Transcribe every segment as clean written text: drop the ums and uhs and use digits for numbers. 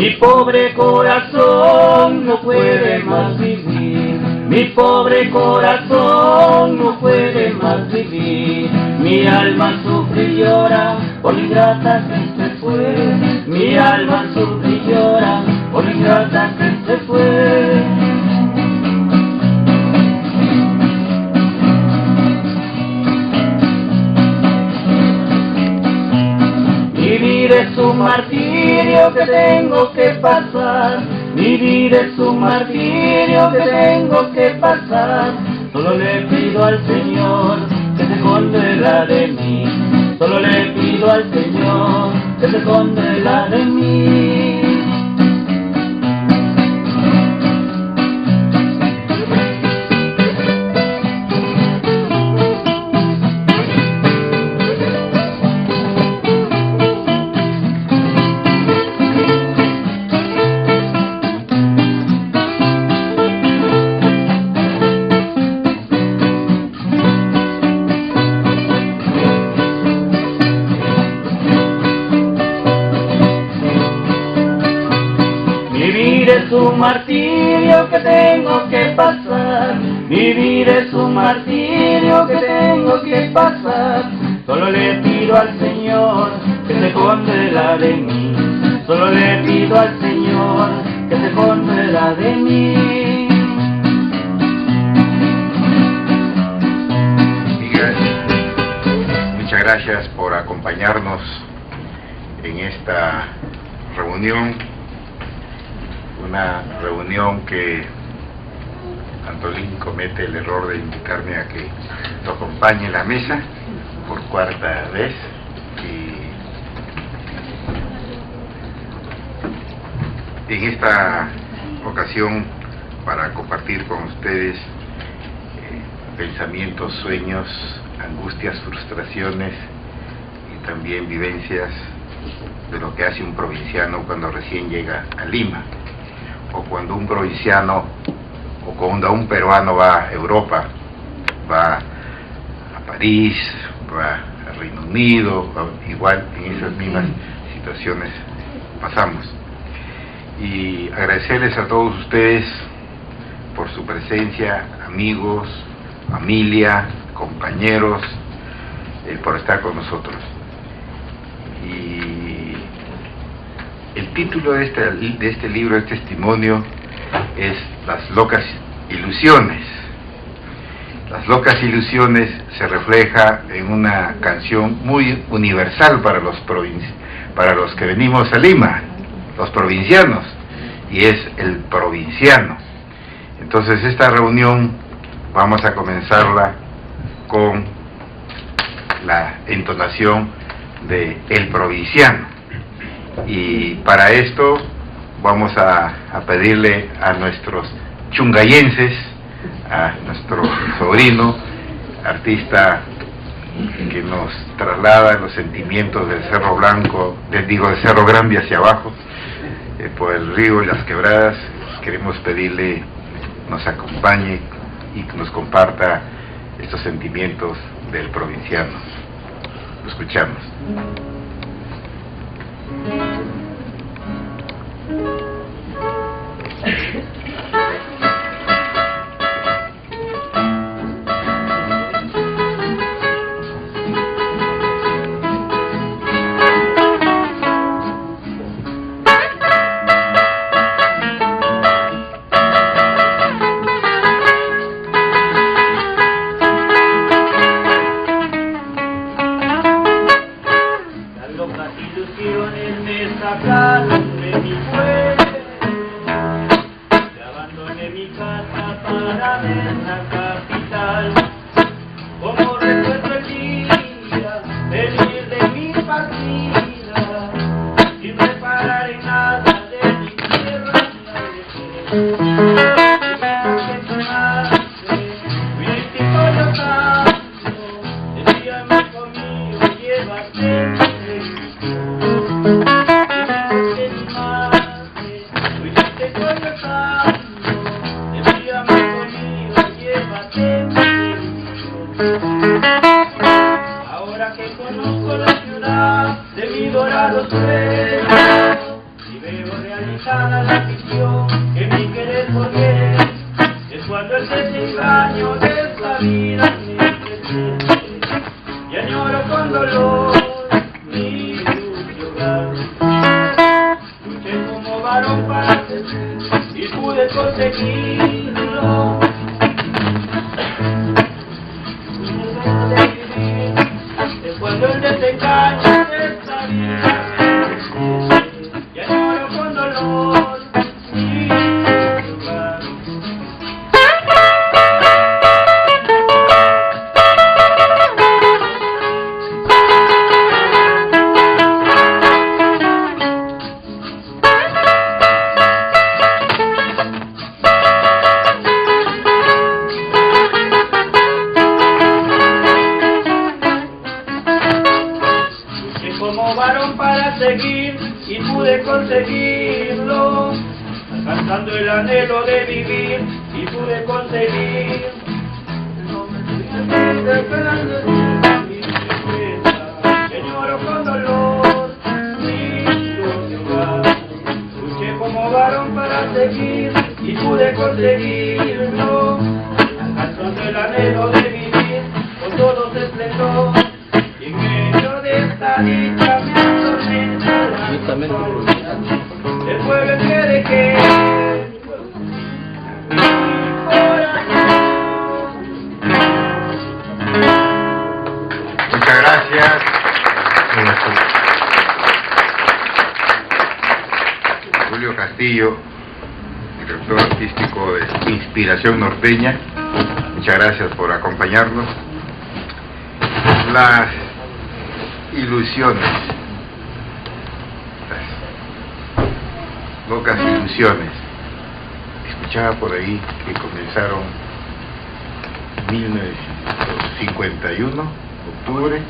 Mi pobre corazón no puede más vivir, mi pobre corazón no puede más vivir. Mi alma sufre y llora por la ingrata que se fue, mi alma sufre y llora por la ingrata que se fue. Vivir es un martirio que tengo que pasar, vivir es un martirio que tengo que pasar. Solo le pido al Señor que se condena de mí, solo le pido al Señor que se condena de mí. Vivir es un martirio que tengo que pasar, vivir es un martirio que tengo que pasar. Solo le pido al Señor que se condena de mí, solo le pido al Señor que se condena de mí. Miguel, muchas gracias por acompañarnos en esta reunión. Una reunión que Antolín comete el error de invitarme a que lo acompañe en la mesa por cuarta vez, y en esta ocasión para compartir con ustedes pensamientos, sueños, angustias, frustraciones y también vivencias de lo que hace un provinciano cuando recién llega a Lima, o cuando un provinciano o cuando un peruano va a Europa, va a París, va a Reino Unido, igual en esas mismas situaciones pasamos. Y agradecerles a todos ustedes por su presencia, amigos, familia, compañeros, por estar con nosotros. Y el título de este libro, de testimonio, es Las locas ilusiones. Las locas ilusiones se refleja en una canción muy universal para los que venimos a Lima, los provincianos, y es el provinciano. Entonces esta reunión vamos a comenzarla con la entonación de El Provinciano. Y para esto vamos a pedirle a nuestros chungayenses, a nuestro sobrino, artista que nos traslada los sentimientos del Cerro Blanco, del Cerro Grande hacia abajo, por el río y las quebradas. Queremos pedirle nos acompañe y que nos comparta estos sentimientos del provinciano. Lo escuchamos. Ahora que conozco la ciudad de mi dorado sueño, y veo realizada la ficción que mi querer forjere. Es cuando el desengaño de esta vida me presente y añoro con dolor mi dulce hogar. Luché como varón para crecer y pude conseguirlo. Es cuando el desengaño de esta vida me presente y añoro con dolor mi dulce hogar. Como varón para seguir y pude conseguirlo, alcanzando el anhelo de vivir y pude conseguir. Lloro con dolor mi dulce hogar. Luché como varón para seguir y pude conseguirlo, alcanzando el anhelo de vivir con todo su esplendor. Y en medio de esta dicha me atormenta la soledad. El pueblo que dejé mi corazón. Muchas gracias. Julio Castillo, director artístico de Inspiración Norteña. Muchas gracias por acompañarnos. Las ilusiones, las locas ilusiones. Escuchaba por ahí que comenzaron 1951, octubre.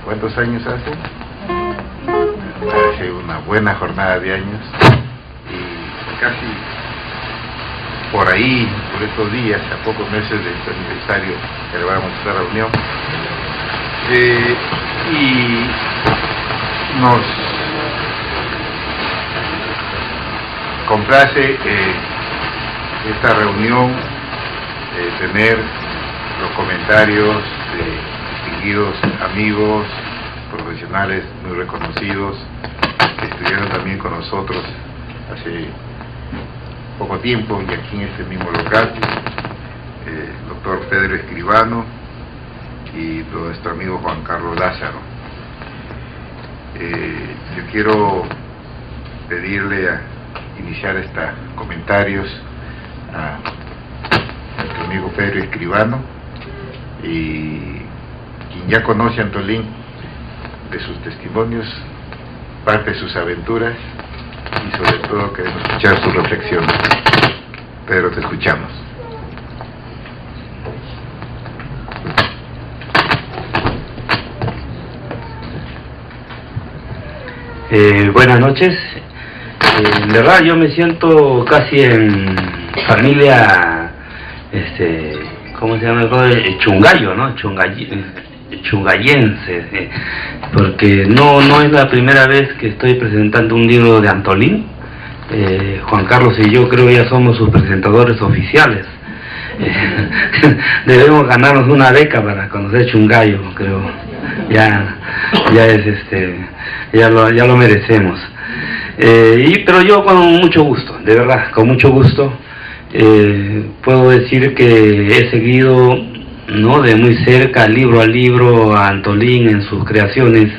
¿Cuántos años hace? Hace una buena jornada de años. Y casi por ahí, por estos días, a pocos meses de este aniversario, celebramos esta reunión. Y nos complace esta reunión tener los comentarios de distinguidos amigos, profesionales muy reconocidos que estuvieron también con nosotros hace poco tiempo y aquí en este mismo local, el doctor Pedro Escribano y nuestro amigo Juan Carlos Lázaro. Yo quiero pedirle a iniciar estos comentarios a nuestro amigo Pedro Escribano, y quien ya conoce a Antolín de sus testimonios, parte de sus aventuras, y sobre todo queremos escuchar sus reflexiones. Pedro, te escuchamos. Buenas noches. En verdad yo me siento casi en familia, ¿cómo se llama? Chungayo, ¿no? Chungayense, porque no es la primera vez que estoy presentando un libro de Antolín. Juan Carlos y yo creo ya somos sus presentadores oficiales. Debemos ganarnos una beca para conocer Chungayo, creo. Ya lo merecemos. Pero yo con mucho gusto, de verdad, con mucho gusto, puedo decir que he seguido, ¿no?, de muy cerca, libro a libro, a Antolín en sus creaciones,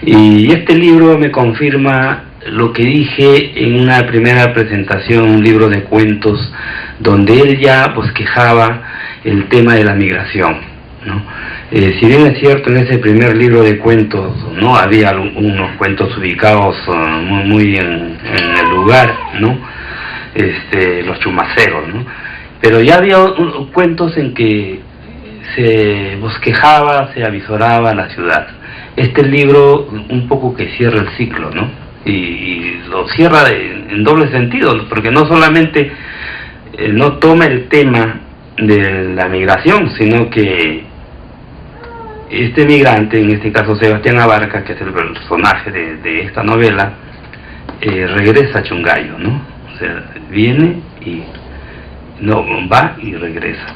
y este libro me confirma lo que dije en una primera presentación, un libro de cuentos, donde él ya bosquejaba el tema de la migración, ¿no? Si bien es cierto, en ese primer libro de cuentos no había unos cuentos ubicados muy en el lugar, ¿no? Los chumaceros, ¿no? Pero ya había cuentos en que se bosquejaba, se avisoraba la ciudad. Este libro un poco que cierra el ciclo, ¿no? Y lo cierra en doble sentido, porque no solamente no toma el tema de la migración, sino que este migrante, en este caso Sebastián Abarca, que es el personaje de esta novela, regresa a Chungayo, ¿no? O sea, viene y no va y regresa.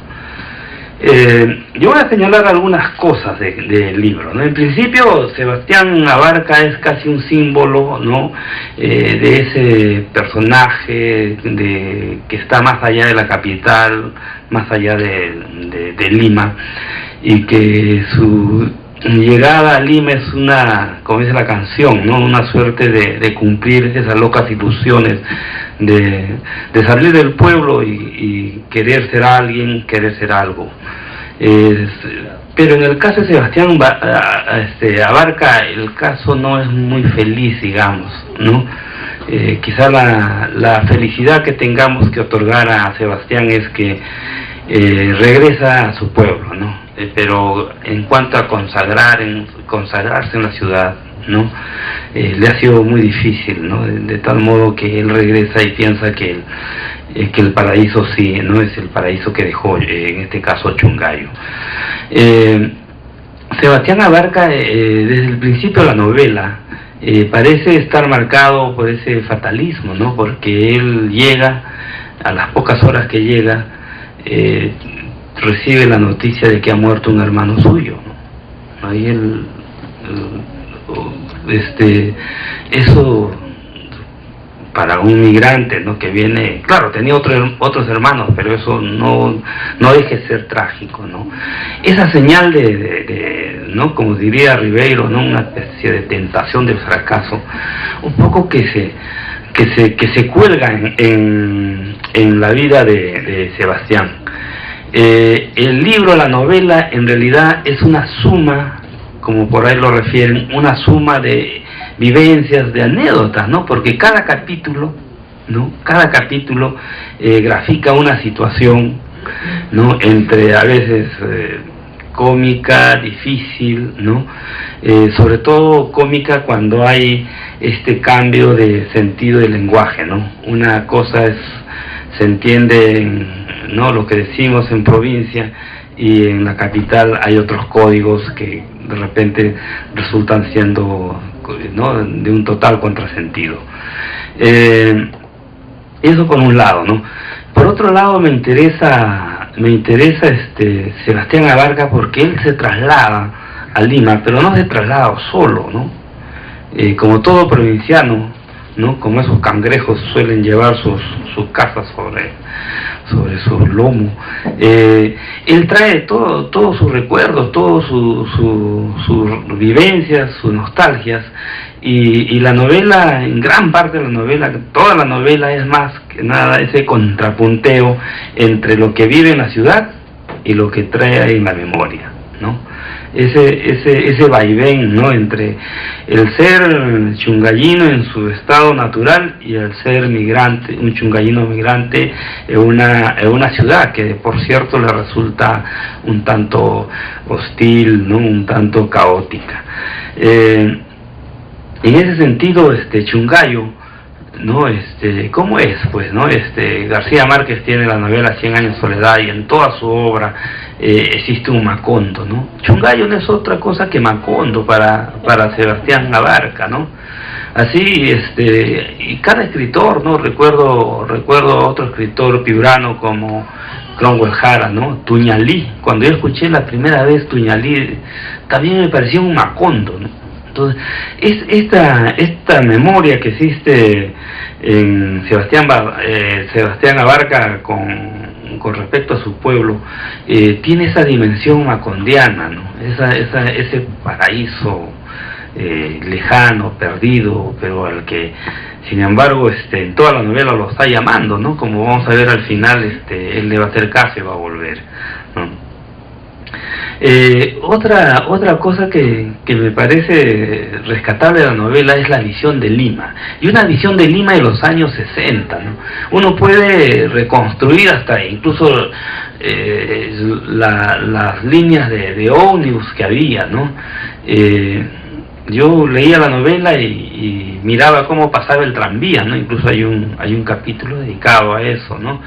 Yo voy a señalar algunas cosas del libro, ¿no? En principio, Sebastián Abarca es casi un símbolo, ¿no? De ese personaje que está más allá de la capital, más allá de Lima, y que su llegada a Lima es una, como dice la canción, ¿no? Una suerte de cumplir esas locas ilusiones de salir del pueblo y querer ser alguien, querer ser algo. Pero en el caso de Sebastián Abarca, el caso no es muy feliz, digamos, ¿no? Quizá la felicidad que tengamos que otorgar a Sebastián es que regresa a su pueblo, ¿no? Pero en cuanto a consagrarse en la ciudad, ¿no? Le ha sido muy difícil, ¿no? De tal modo que él regresa y piensa que el paraíso sí, no es el paraíso que dejó, en este caso Chungayo. Sebastián Abarca, desde el principio de la novela, parece estar marcado por ese fatalismo, ¿no? Porque él llega, a las pocas horas que llega, recibe la noticia de que ha muerto un hermano suyo, ¿no? Ahí eso para un migrante, ¿no? Que viene, claro, tenía otros hermanos, pero eso no deje de ser trágico, ¿no? Esa señal ¿no? Como diría Ribeiro, ¿no? Una especie de tentación del fracaso, un poco que se cuelga en la vida de Sebastián. El libro, la novela, en realidad es una suma, como por ahí lo refieren, una suma de vivencias, de anécdotas, ¿no? Porque cada capítulo, ¿no? Cada capítulo grafica una situación, ¿no? Entre a veces cómica, difícil, ¿no? Sobre todo cómica cuando hay este cambio de sentido del lenguaje, ¿no? Una cosa se entiende ¿no? Lo que decimos en provincia, y en la capital hay otros códigos que de repente resultan siendo, ¿no? De un total contrasentido. Eso por un lado, ¿no? Por otro lado me interesa Sebastián Abarca, porque él se traslada a Lima, pero no se traslada solo, ¿no? Como todo provinciano, ¿no? Como esos cangrejos suelen llevar sus casas sobre su lomo, él trae todos sus recuerdos, todos sus vivencias, sus nostalgias, y la novela, en gran parte de la novela, toda la novela es más que nada ese contrapunteo entre lo que vive en la ciudad y lo que trae en la memoria, ¿no? Ese vaivén, ¿no? Entre el ser chungallino en su estado natural y el ser migrante, un chungallino migrante en una ciudad que por cierto le resulta un tanto hostil, ¿no? Un tanto caótica. En ese sentido, Chungayo, ¿no? ¿Cómo es? Pues, ¿no? García Márquez tiene la novela 100 años de soledad, y en toda su obra existe un Macondo, ¿no? Chungayo no es otra cosa que Macondo para Sebastián Abarca, ¿no? Así, y cada escritor, ¿no? Recuerdo otro escritor piurano como Cromwell Jara, ¿no? Tuñalí. Cuando yo escuché la primera vez Tuñalí, también me parecía un Macondo, ¿no? Entonces, esta memoria que existe en Sebastián Abarca con respecto a su pueblo, tiene esa dimensión macondiana, ¿no? Ese paraíso lejano, perdido, pero al que, sin embargo, en toda la novela lo está llamando, ¿no? Como vamos a ver al final, él le va a hacer caso y va a volver, ¿no? Otra cosa que me parece rescatable de la novela es la visión de Lima, y una visión de Lima de los años 60, ¿no? Uno puede reconstruir hasta incluso las líneas de ómnibus que había, ¿no? Yo leía la novela y miraba cómo pasaba el tranvía, ¿no? Incluso hay un capítulo dedicado a eso, ¿no?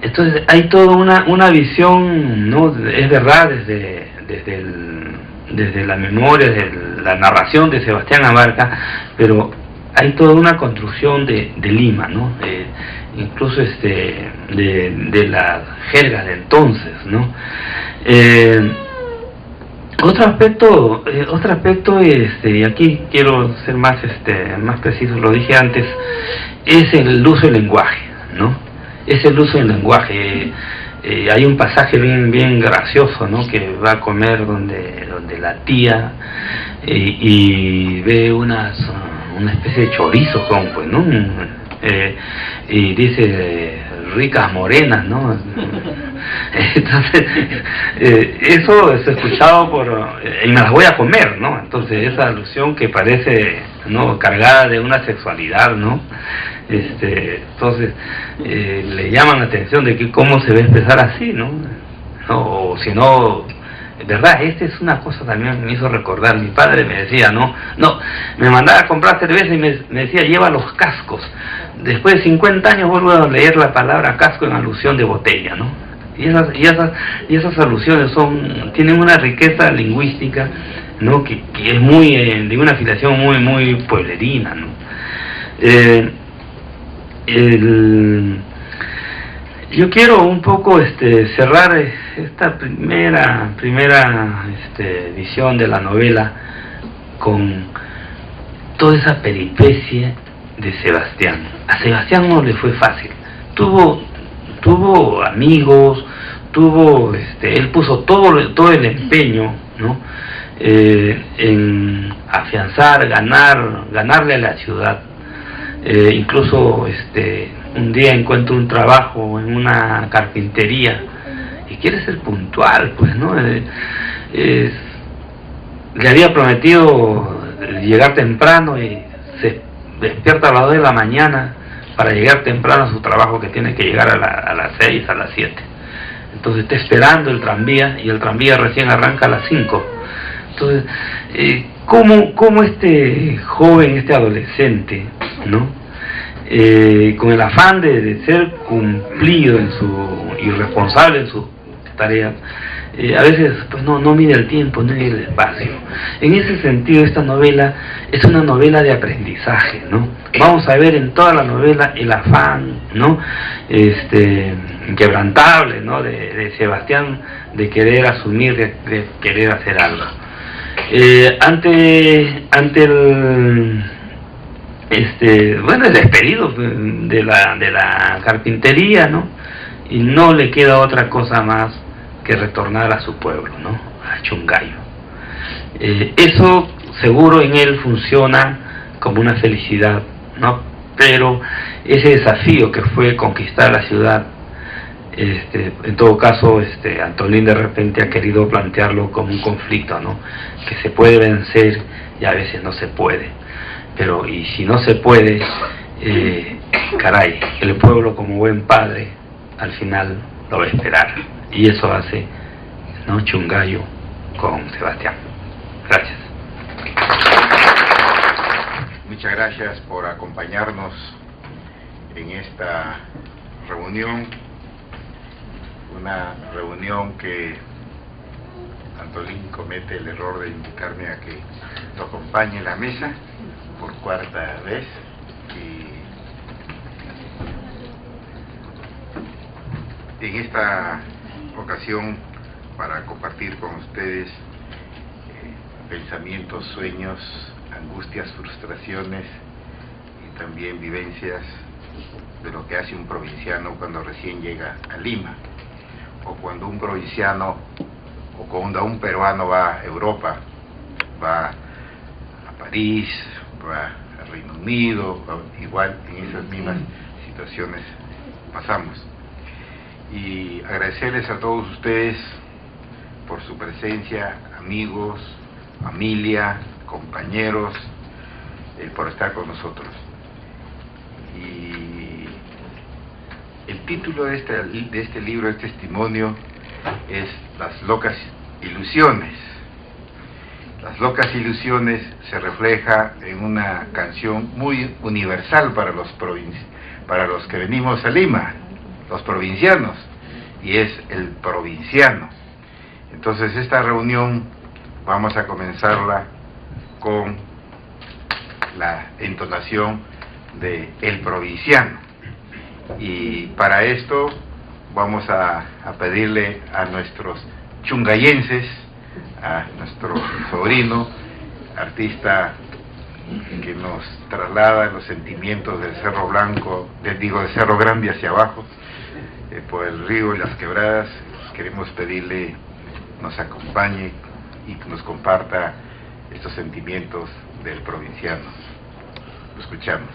Entonces hay toda una visión, ¿no? Es verdad, desde la memoria, desde la narración de Sebastián Abarca, pero hay toda una construcción de Lima, ¿no? Incluso de la jerga de entonces, ¿no? Otro aspecto, y aquí quiero ser más preciso, lo dije antes, es el uso del lenguaje, ¿no? Es el uso del lenguaje. Hay un pasaje bien gracioso, ¿no? Que va a comer donde la tía y ve una especie de chorizo, pues, ¿no? Y dice ricas morenas, ¿no? Entonces, eso es escuchado y me las voy a comer, ¿no? Entonces, esa alusión que parece, ¿no?, cargada de una sexualidad, ¿no? Entonces, le llaman la atención de que cómo se va a expresar así, ¿no? O si no, verdad, es una cosa también me hizo recordar. Mi padre me decía, no, me mandaba a comprar cerveza y me decía, lleva los cascos. Después de 50 años vuelvo a leer la palabra casco en alusión de botella, ¿no? Y esas alusiones tienen una riqueza lingüística, ¿no? Que es muy de una afiliación muy pueblerina, ¿no? Yo quiero un poco cerrar esta primera visión de la novela con toda esa peripecia de Sebastián. A Sebastián no le fue fácil. Tuvo amigos, él puso todo el empeño, ¿no? En afianzar, ganarle a la ciudad. Incluso un día encuentra un trabajo en una carpintería y quiere ser puntual, pues, ¿no? Le había prometido llegar temprano y se despierta a las 2 de la mañana para llegar temprano a su trabajo, que tiene que llegar a las 6, a las 7. Entonces está esperando el tranvía y el tranvía recién arranca a las 5. Entonces, ¿cómo este joven, este adolescente, ¿no? Con el afán de ser cumplido y responsable en sus tareas, a veces pues no mide el tiempo, no mide el espacio. En ese sentido, esta novela es una novela de aprendizaje, ¿no? Vamos a ver en toda la novela el afán, ¿no?, inquebrantable, ¿no?, de Sebastián, de querer asumir, de querer hacer algo. Ante el despedido de la carpintería, ¿no?, y no le queda otra cosa más que retornar a su pueblo, ¿no?, a Chungayo. Eso seguro en él funciona como una felicidad, ¿no? Pero ese desafío que fue conquistar la ciudad, en todo caso, Antolín de repente ha querido plantearlo como un conflicto, ¿no?, que se puede vencer y a veces no se puede. Pero, y si no se puede, caray, el pueblo como buen padre, al final lo va a esperar. Y eso hace, ¿no?, Chungayo con Sebastián. Gracias. Muchas gracias por acompañarnos en esta reunión. Una reunión que Antolín comete el error de invitarme a que lo acompañe en la mesa por 4ª vez, y en esta ocasión para compartir con ustedes pensamientos, sueños, angustias, frustraciones y también vivencias de lo que hace un provinciano cuando recién llega a Lima, o cuando un provinciano o cuando un peruano va a Europa, va a París, va a Reino Unido, igual en esas mismas situaciones pasamos. Y agradecerles a todos ustedes por su presencia, amigos, familia, compañeros, por estar con nosotros. Y el título de este libro, de testimonio, es Las locas ilusiones. Las locas ilusiones se refleja en una canción muy universal para los que venimos a Lima, los provincianos, y es el provinciano. Entonces esta reunión vamos a comenzarla con la entonación de El Provinciano. Y para esto vamos a pedirle a nuestros chungayenses, a nuestro sobrino, artista que nos traslada los sentimientos del Cerro Blanco, del Cerro Grande hacia abajo, por el río y las quebradas. Queremos pedirle nos acompañe y nos comparta estos sentimientos del provinciano. Lo escuchamos.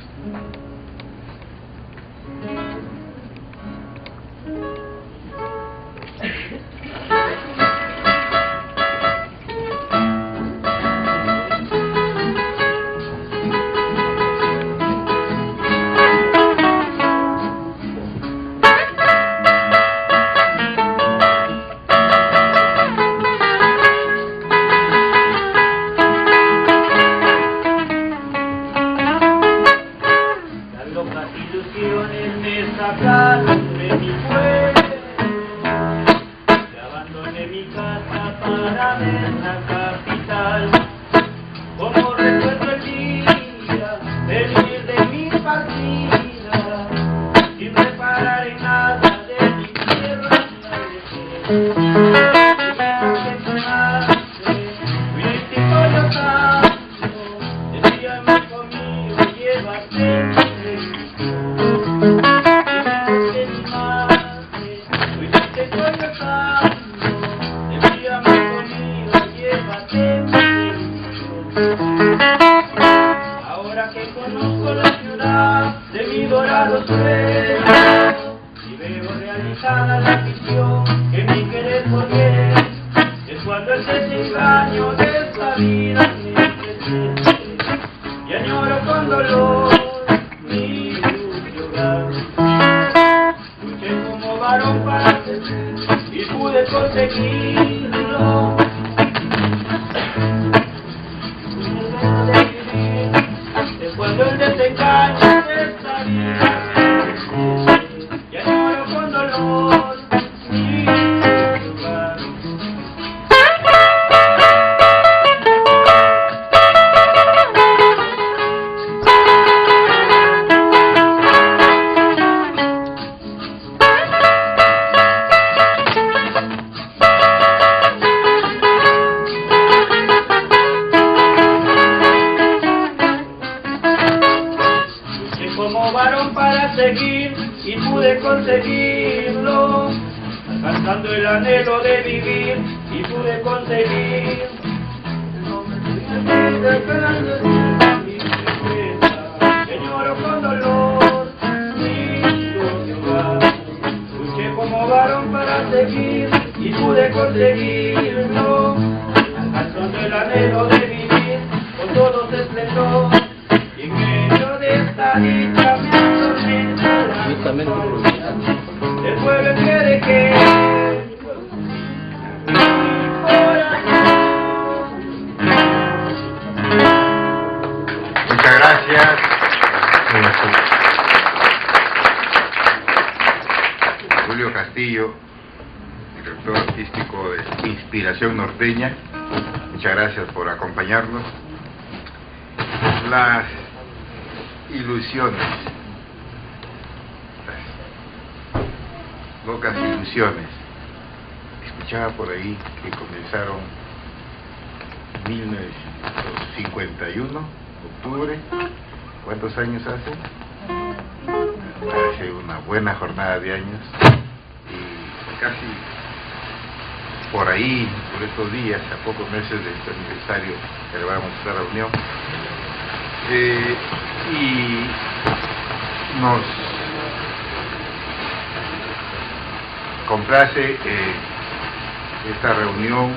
Ahora que conozco la ciudad de mi dorado sueño y veo realizada la visión que mi querer volvió, es cuando el desengaño de esta vida me entristece y añoro con dolor mi dulce hogar. Luché como varón para crecer y pude conseguirlo. Cuando el desengaño de esta vida y añoro con dolor mi lugar. Como varón para seguir y pude conseguirlo, alcanzando el anhelo de vivir y pude conseguir que lloro con dolor mi hogar. Luché como varón para seguir y pude conseguirlo, alcanzando el anhelo de vivir con todo su esplendor. Y en medio de esta dicha me atormenta la soledad. El pueblo quiere que mi corazón. Muchas gracias. Julio Castillo, director artístico de Inspiración Norteña. Muchas gracias por acompañarnos. Las ilusiones, las locas ilusiones. Escuchaba por ahí que comenzaron en 1951, octubre. ¿Cuántos años hace? Hace una buena jornada de años. Y casi por ahí, por estos días, a pocos meses de este aniversario, celebramos esta reunión. Y nos complace esta reunión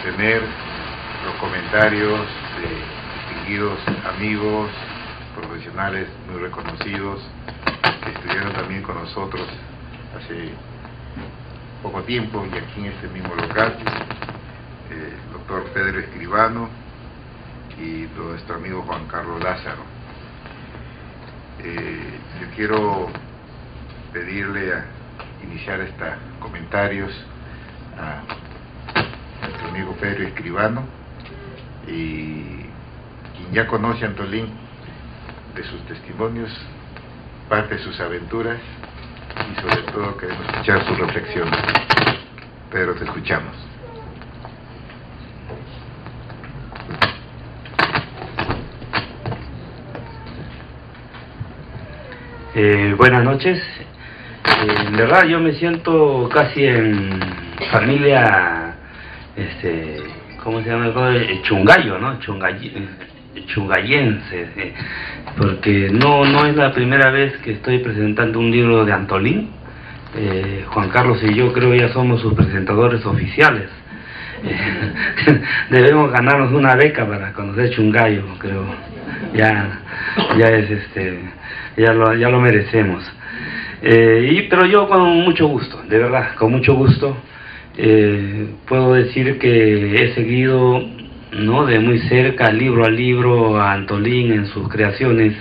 tener los comentarios de distinguidos amigos, profesionales muy reconocidos que estuvieron también con nosotros hace poco tiempo y aquí en este mismo local, el doctor Pedro Escribano y nuestro amigo Juan Carlos Lázaro. Yo quiero pedirle a iniciar estos comentarios a nuestro amigo Pedro Escribano, y quien ya conoce a Antolín, de sus testimonios, parte de sus aventuras y sobre todo queremos escuchar sus reflexiones. Pedro, te escuchamos. Buenas noches. En verdad yo me siento casi en familia, ¿cómo se llama? Chungayo, ¿no? Chungayense, porque no es la primera vez que estoy presentando un libro de Antolín. Juan Carlos y yo creo ya somos sus presentadores oficiales. Debemos ganarnos una beca para conocer Chungayo, creo. Ya lo merecemos. Pero yo con mucho gusto, de verdad, con mucho gusto, puedo decir que he seguido, ¿no?, de muy cerca, libro a libro, a Antolín en sus creaciones,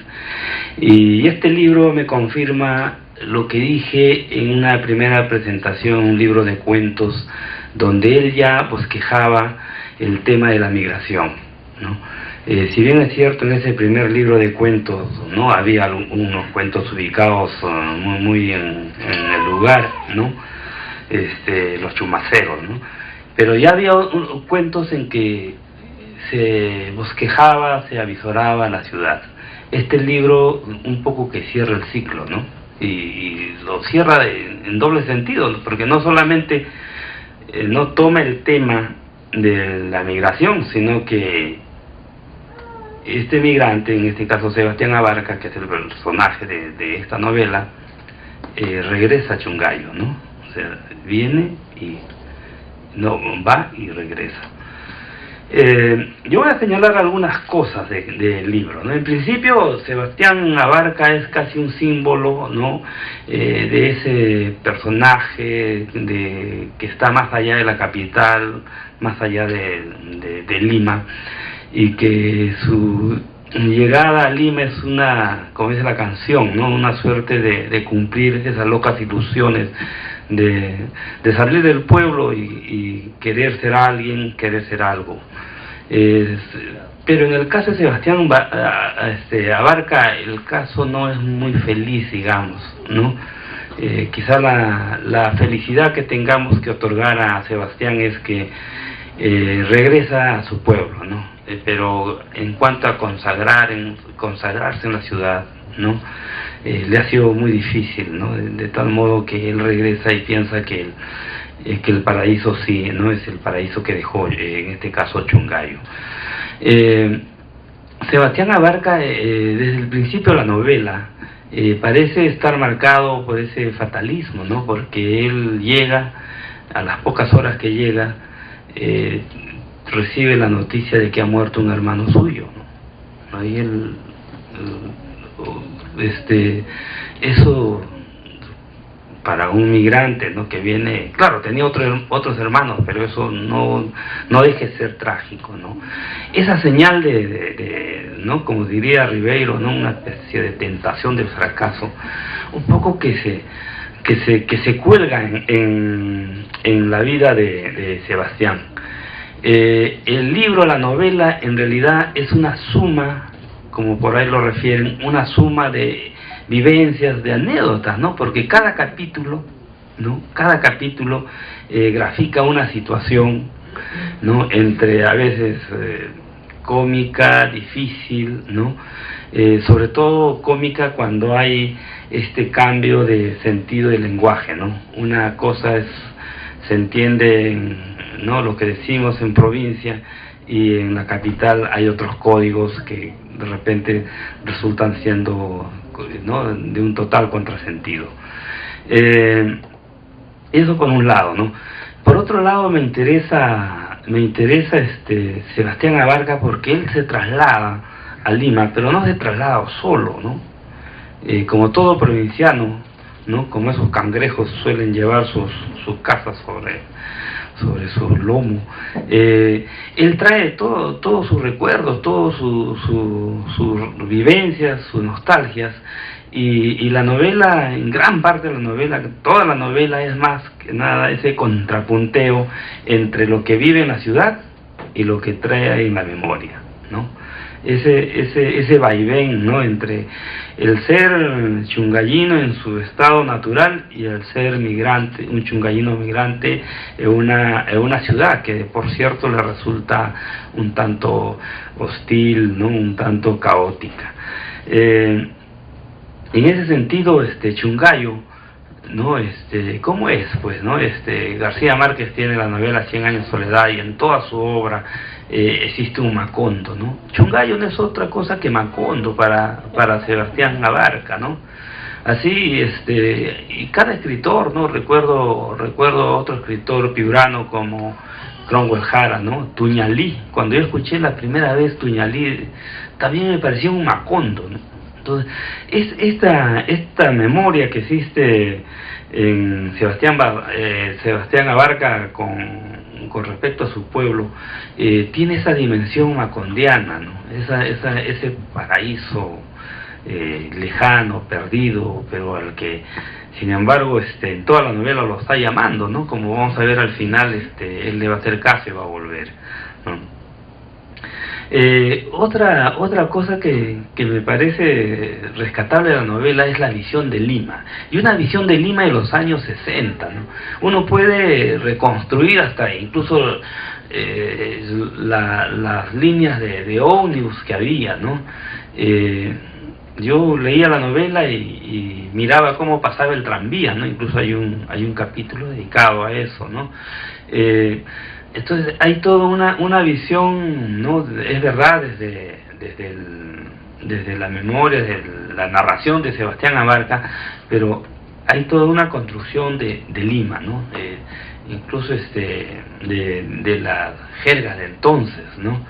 y este libro me confirma lo que dije en una primera presentación, un libro de cuentos, donde él ya bosquejaba el tema de la migración, ¿no? Si bien es cierto, en ese primer libro de cuentos, ¿no?, había unos cuentos ubicados muy en el lugar, ¿no?, los chumaceros, ¿no?, pero ya había cuentos en que se bosquejaba, se avisoraba la ciudad. Este libro un poco que cierra el ciclo, ¿no?, y lo cierra en doble sentido, porque no solamente no toma el tema de la migración, sino que este migrante, en este caso Sebastián Abarca, que es el personaje de esta novela, regresa a Chungayo, ¿no? O sea, viene y no va y regresa. Yo voy a señalar algunas cosas del libro, ¿no? En principio, Sebastián Abarca es casi un símbolo, ¿no?, de ese personaje que está más allá de la capital, más allá de Lima, y que su llegada a Lima es una, como dice la canción, ¿no?, una suerte de cumplir esas locas ilusiones de salir del pueblo y querer ser alguien, querer ser algo. Pero en el caso de Sebastián Abarca, el caso no es muy feliz, digamos, ¿no? Quizá la felicidad que tengamos que otorgar a Sebastián es que regresa a su pueblo, ¿no? Pero en cuanto a consagrarse en la ciudad, ¿no?, le ha sido muy difícil, ¿no?, de tal modo que él regresa y piensa que el paraíso sí, no es el paraíso que dejó, en este caso Chungayo. Sebastián Abarca, desde el principio de la novela, parece estar marcado por ese fatalismo, ¿no?, porque él llega, a las pocas horas que llega, recibe la noticia de que ha muerto un hermano suyo, ¿no? Ahí eso para un migrante, ¿no?, que viene, claro, tenía otros hermanos, pero eso no deje de ser trágico, ¿no? Esa señal ¿no?, como diría Ribeiro, ¿no?, una especie de tentación del fracaso, un poco que se cuelga en la vida de Sebastián. El libro, la novela, en realidad es una suma, como por ahí lo refieren, una suma de vivencias, de anécdotas, ¿no?, porque cada capítulo, ¿no?, grafica una situación, ¿no?, entre a veces cómica, difícil, ¿no?, sobre todo cómica cuando hay este cambio de sentido del lenguaje, ¿no? Una cosa se entiende ¿no?, lo que decimos en provincia, y en la capital hay otros códigos que de repente resultan siendo, ¿no?, de un total contrasentido. Eso por un lado, ¿no? Por otro lado me interesa Sebastián Abarca, porque él se traslada a Lima, pero no se traslada solo, ¿no? Como todo provinciano, ¿no?, como esos cangrejos suelen llevar sus casas sobre su lomo, él trae todos sus recuerdos, todas sus vivencias, sus nostalgias, y la novela, en gran parte de la novela, toda la novela es más que nada ese contrapunteo entre lo que vive en la ciudad y lo que trae en la memoria, ¿no? Ese vaivén, ¿no? Entre el ser chungallino en su estado natural y el ser migrante, un chungallino migrante en una ciudad que por cierto le resulta un tanto hostil, ¿no? Un tanto caótica. En ese sentido, Chungayo, ¿no? ¿Cómo es? Pues, ¿no? García Márquez tiene la novela 100 años de soledad y en toda su obra existe un Macondo, ¿no? Chungayo no es otra cosa que Macondo para Sebastián Abarca, ¿no? Así, y cada escritor, ¿no? Recuerdo otro escritor piurano como Cromwell Jara, ¿no? Tuñalí, cuando yo escuché la primera vez Tuñalí, también me pareció un Macondo, ¿no? Entonces, esta memoria que existe en Sebastián Abarca con respecto a su pueblo, tiene esa dimensión macondiana, ¿no? Ese paraíso lejano, perdido, pero al que, sin embargo, en toda la novela lo está llamando, ¿no? Como vamos a ver al final, él le va a hacer caso y va a volver, ¿no? Otra cosa que me parece rescatable de la novela es la visión de Lima, y una visión de Lima de los años 60, ¿no? Uno puede reconstruir hasta incluso las líneas de ómnibus que había, ¿no? Yo leía la novela y miraba cómo pasaba el tranvía, ¿no? Incluso hay un capítulo dedicado a eso, ¿no? Entonces hay toda una visión, ¿no? Es verdad, desde la memoria, desde la narración de Sebastián Abarca, pero hay toda una construcción de Lima, ¿no? Incluso de las jergas de entonces, ¿no?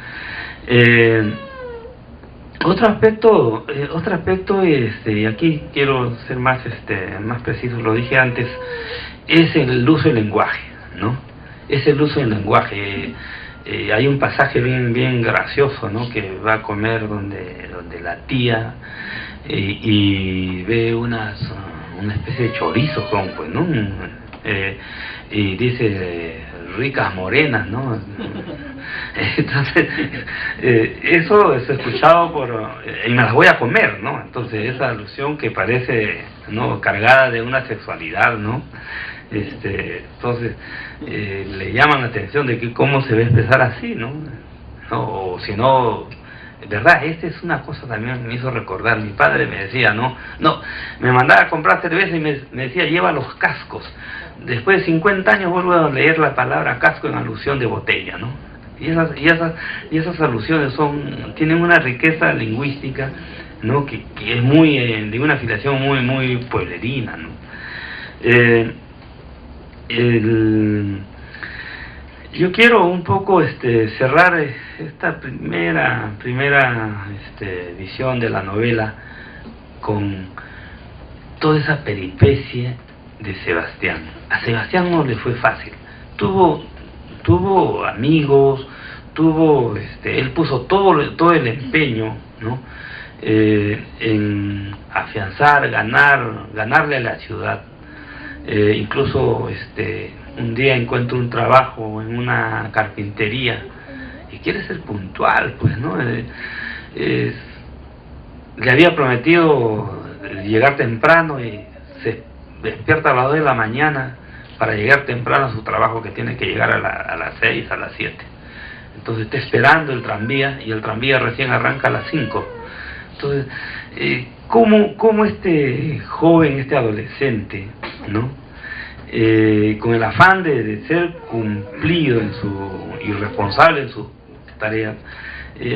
Otro aspecto, y aquí quiero ser más preciso, lo dije antes, es el uso del lenguaje, ¿no? Es el uso del lenguaje. Hay un pasaje bien gracioso, ¿no? Que va a comer donde la tía y ve una especie de chorizo, pues, ¿no? Y dice ricas morenas, ¿no? Entonces, eso es escuchado y me las voy a comer, ¿no? Entonces, esa alusión que parece, ¿no? Cargada de una sexualidad, ¿no? Entonces le llaman la atención de que cómo se ve expresar así, ¿no? O si no, verdad, es una cosa también me hizo recordar. Mi padre me decía, no, me mandaba a comprar cerveza y me decía, lleva los cascos. Después de 50 años vuelvo a leer la palabra casco en alusión de botella, ¿no? Y esas alusiones tienen una riqueza lingüística, ¿no? Que es muy de una afiliación muy pueblerina, ¿no? Yo quiero un poco cerrar esta primera visión de la novela con toda esa peripecia de Sebastián. A Sebastián no le fue fácil. Tuvo amigos, él puso todo el empeño, ¿no? En afianzar, ganarle a la ciudad. Incluso un día encuentro un trabajo en una carpintería y quiere ser puntual, pues, ¿no? Le había prometido llegar temprano y se despierta a las 2 de la mañana para llegar temprano a su trabajo, que tiene que llegar a las 6, a las 7. Entonces está esperando el tranvía y el tranvía recién arranca a las 5. Entonces, ¿cómo este joven, este adolescente, ¿no? Con el afán de ser cumplido y responsable en sus tareas,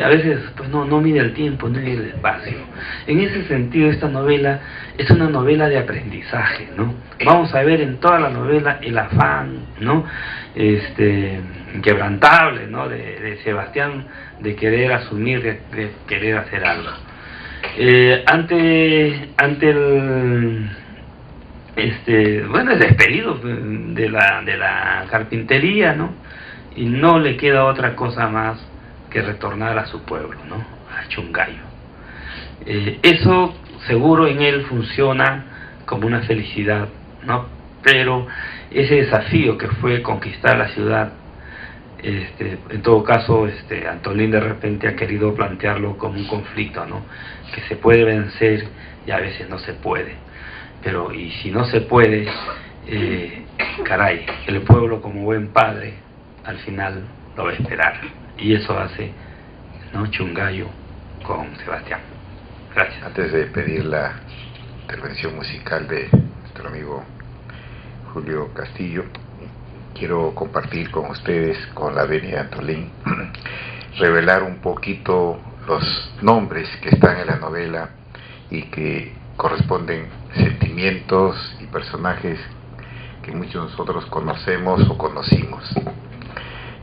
a veces pues no mide el tiempo, no mide el espacio. En ese sentido, esta novela es una novela de aprendizaje, ¿no? Vamos a ver en toda la novela el afán, ¿no? Inquebrantable, ¿no? De Sebastián, de querer asumir, de querer hacer algo. Ante el es despedido de la carpintería, ¿no? Y no le queda otra cosa más que retornar a su pueblo, ¿no? A Chungayo. Eso seguro en él funciona como una felicidad, ¿no? Pero ese desafío que fue conquistar la ciudad En todo caso, Antolín de repente ha querido plantearlo como un conflicto, ¿no? Que se puede vencer y a veces no se puede. Pero, y si no se puede, caray, el pueblo como buen padre, al final lo va a esperar. Y eso hace, ¿no?, Chungayo con Sebastián. Gracias. Antes de pedir la intervención musical de nuestro amigo Julio Castillo, quiero compartir con ustedes, con la venia de Antolín, revelar un poquito los nombres que están en la novela y que corresponden sentimientos y personajes que muchos de nosotros conocemos o conocimos.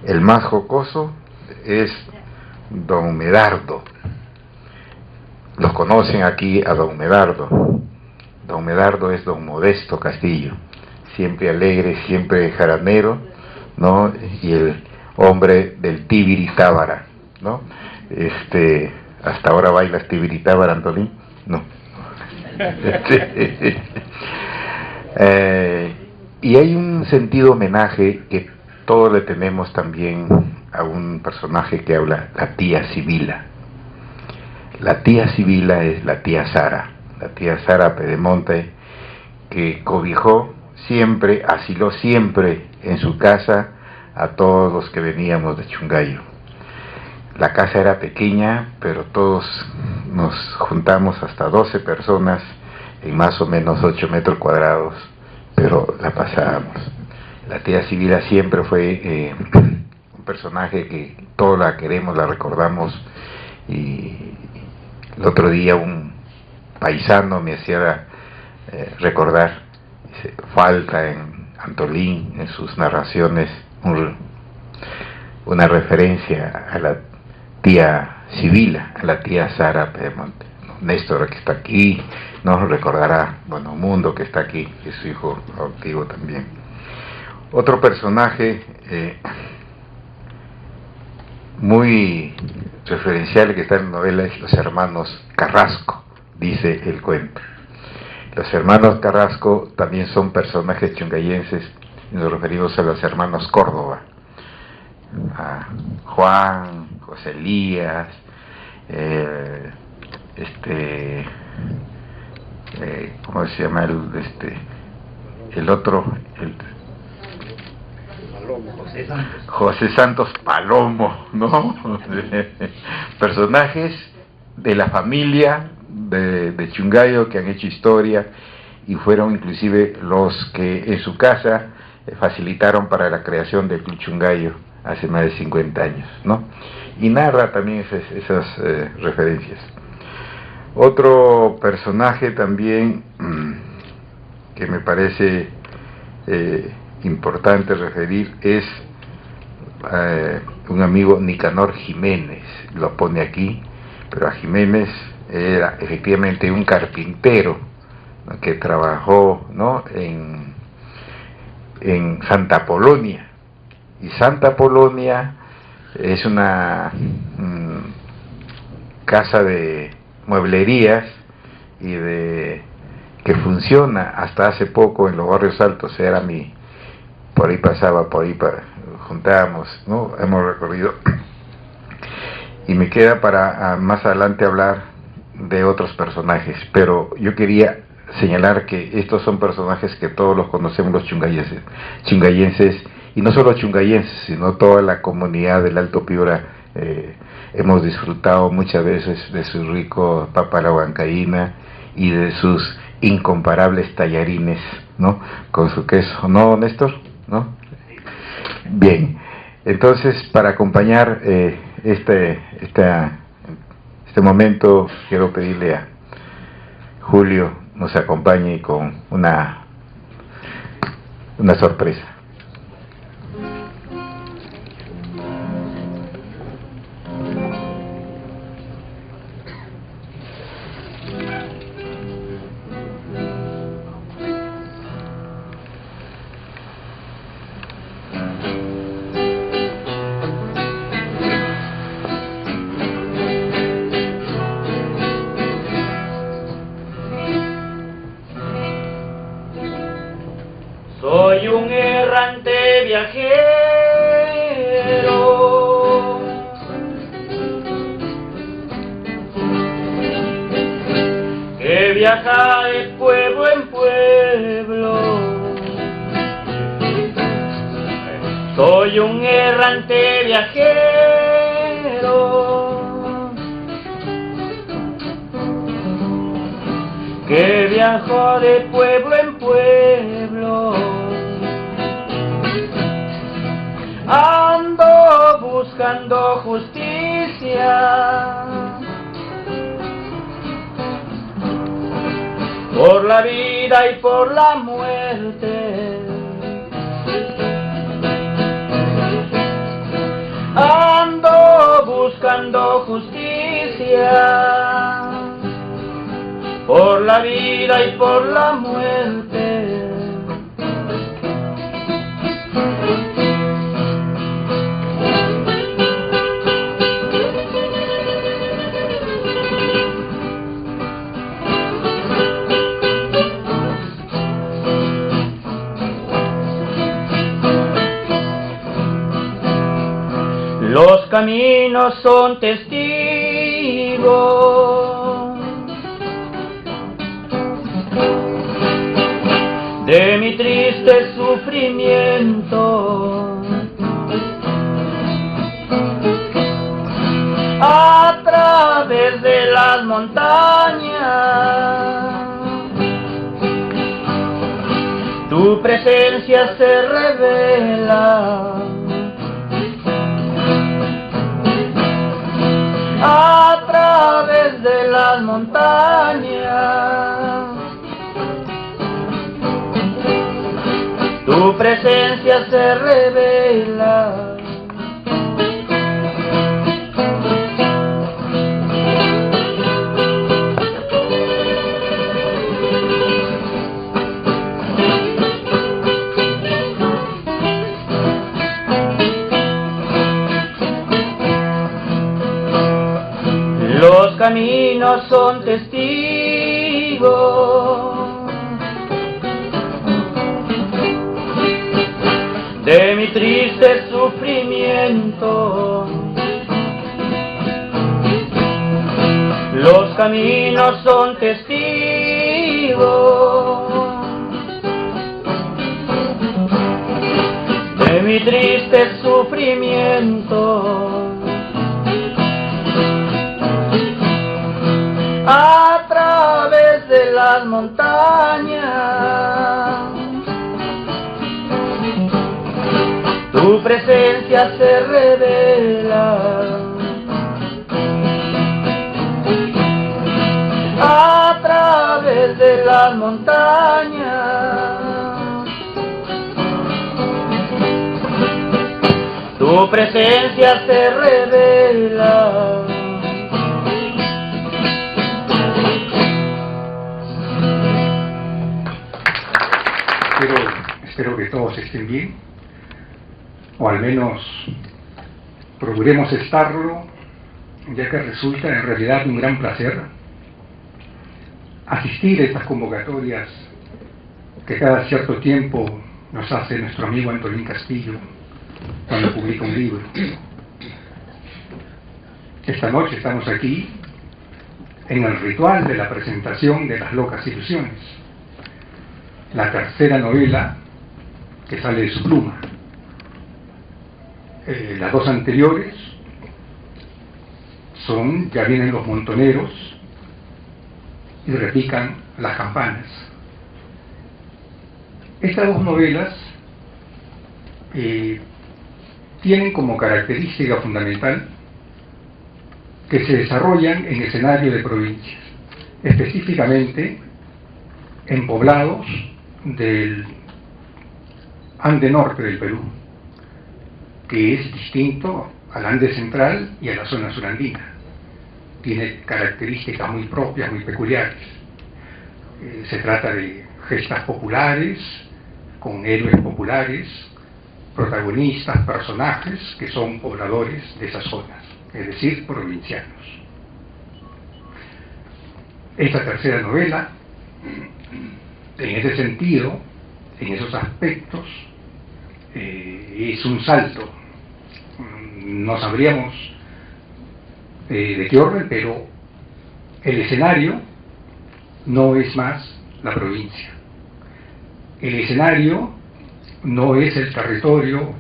El más jocoso es Don Medardo. Los conocen aquí a Don Medardo. Don Medardo es Don Modesto Castillo, siempre alegre, siempre jaranero, ¿no? Y el hombre del Tibiritábara, ¿no? Hasta ahora bailas Tibiritábara, Antolín, no. Y hay un sentido homenaje que todos le tenemos también a un personaje que habla, la tía Sibila. La tía Sibila es la tía Sara Pedemonte, que cobijó siempre, asiló siempre en su casa a todos los que veníamos de Chungayo. La casa era pequeña, pero todos nos juntamos hasta 12 personas en más o menos 8 metros cuadrados, pero la pasábamos. La tía Sibila siempre fue un personaje que todos la queremos, la recordamos, y el otro día un paisano me hacía recordar, dice, falta en Antolín, en sus narraciones, una referencia a la tía Sibila, a la tía Sara Pedemonte. Néstor, que está aquí, nos recordará, bueno, Mundo, que está aquí, que es su hijo adoptivo también. Otro personaje muy referencial que está en la novela es los hermanos Carrasco, dice el cuento. Los hermanos Carrasco también son personajes chungayenses, y nos referimos a los hermanos Córdoba, a Juan, José Elías, ¿cómo se llama el otro? José Santos Palomo, ¿no? Personajes de la familia de Chungayo que han hecho historia y fueron inclusive los que en su casa facilitaron para la creación del Club Chungayo hace más de 50 años, ¿no? Y narra también esas referencias. Otro personaje también que me parece importante referir es un amigo, Nicanor Jiménez, lo pone aquí, pero a Jiménez era efectivamente un carpintero, ¿no?, que trabajó, ¿no?, en Santa Polonia, y Santa Polonia es una casa de mueblerías y que funciona hasta hace poco en los barrios altos. Era por ahí pasaba, juntábamos, ¿no? Hemos recorrido, y me queda para más adelante hablar de otros personajes, pero yo quería señalar que estos son personajes que todos los conocemos los chungayenses, y no solo chungayenses, sino toda la comunidad del Alto Piura. Hemos disfrutado muchas veces de su rico papa a la huancaína y de sus incomparables tallarines, ¿no?, con su queso, ¿no, Néstor? ¿No? Bien, entonces, para acompañar este momento, quiero pedirle a Julio nos acompañe con una sorpresa. Soy un errante viajero viaja de pueblo en pueblo. Soy un errante viajero que viajó de pueblo en pueblo. Ando buscando justicia por la vida y por la muerte. Ando buscando justicia por la vida y por la muerte. Los caminos son testigos de mi triste sufrimiento. A través de las montañas tu presencia se revela. A través de las montañas tu presencia se revela. Los caminos son testigos de mi triste sufrimiento. Los caminos son testigos de mi triste sufrimiento. A través de las montañas tu presencia se revela. A través de las montañas tu presencia se revela. Espero que todos estén bien, o al menos procuremos estarlo, ya que resulta en realidad un gran placer asistir a estas convocatorias que cada cierto tiempo nos hace nuestro amigo Antolín Castillo cuando publica un libro. Esta noche estamos aquí en el ritual de la presentación de Las locas ilusiones, la tercera novela que sale de su pluma. Las dos anteriores son Ya vienen los montoneros y Repican las campanas. Estas dos novelas tienen como característica fundamental que se desarrollan en escenario de provincias, específicamente en poblados del Ande Norte del Perú, que es distinto al Ande Central y a la zona surandina. Tiene características muy propias, muy peculiares. Se trata de gestas populares, con héroes populares, protagonistas, personajes que son pobladores de esas zonas, es decir, provincianos. Esta tercera novela, en ese sentido, en esos aspectos, es un salto. No sabríamos de qué orden, pero el escenario no es más la provincia. El escenario no es el territorio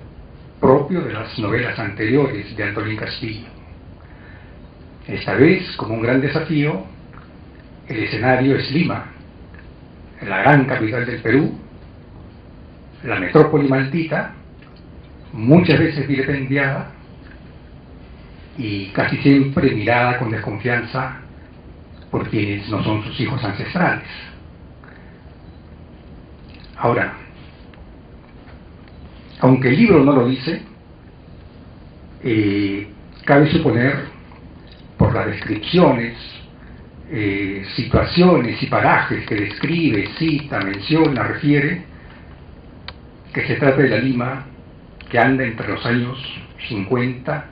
propio de las novelas anteriores de Antolín Castillo. Esta vez, como un gran desafío, el escenario es Lima, la gran capital del Perú, la metrópoli maldita, muchas veces vilipendiada y casi siempre mirada con desconfianza por quienes no son sus hijos ancestrales. Ahora, aunque el libro no lo dice, cabe suponer, por las descripciones, situaciones y parajes que describe, cita, menciona, refiere, que se trata de la Lima que anda entre los años 50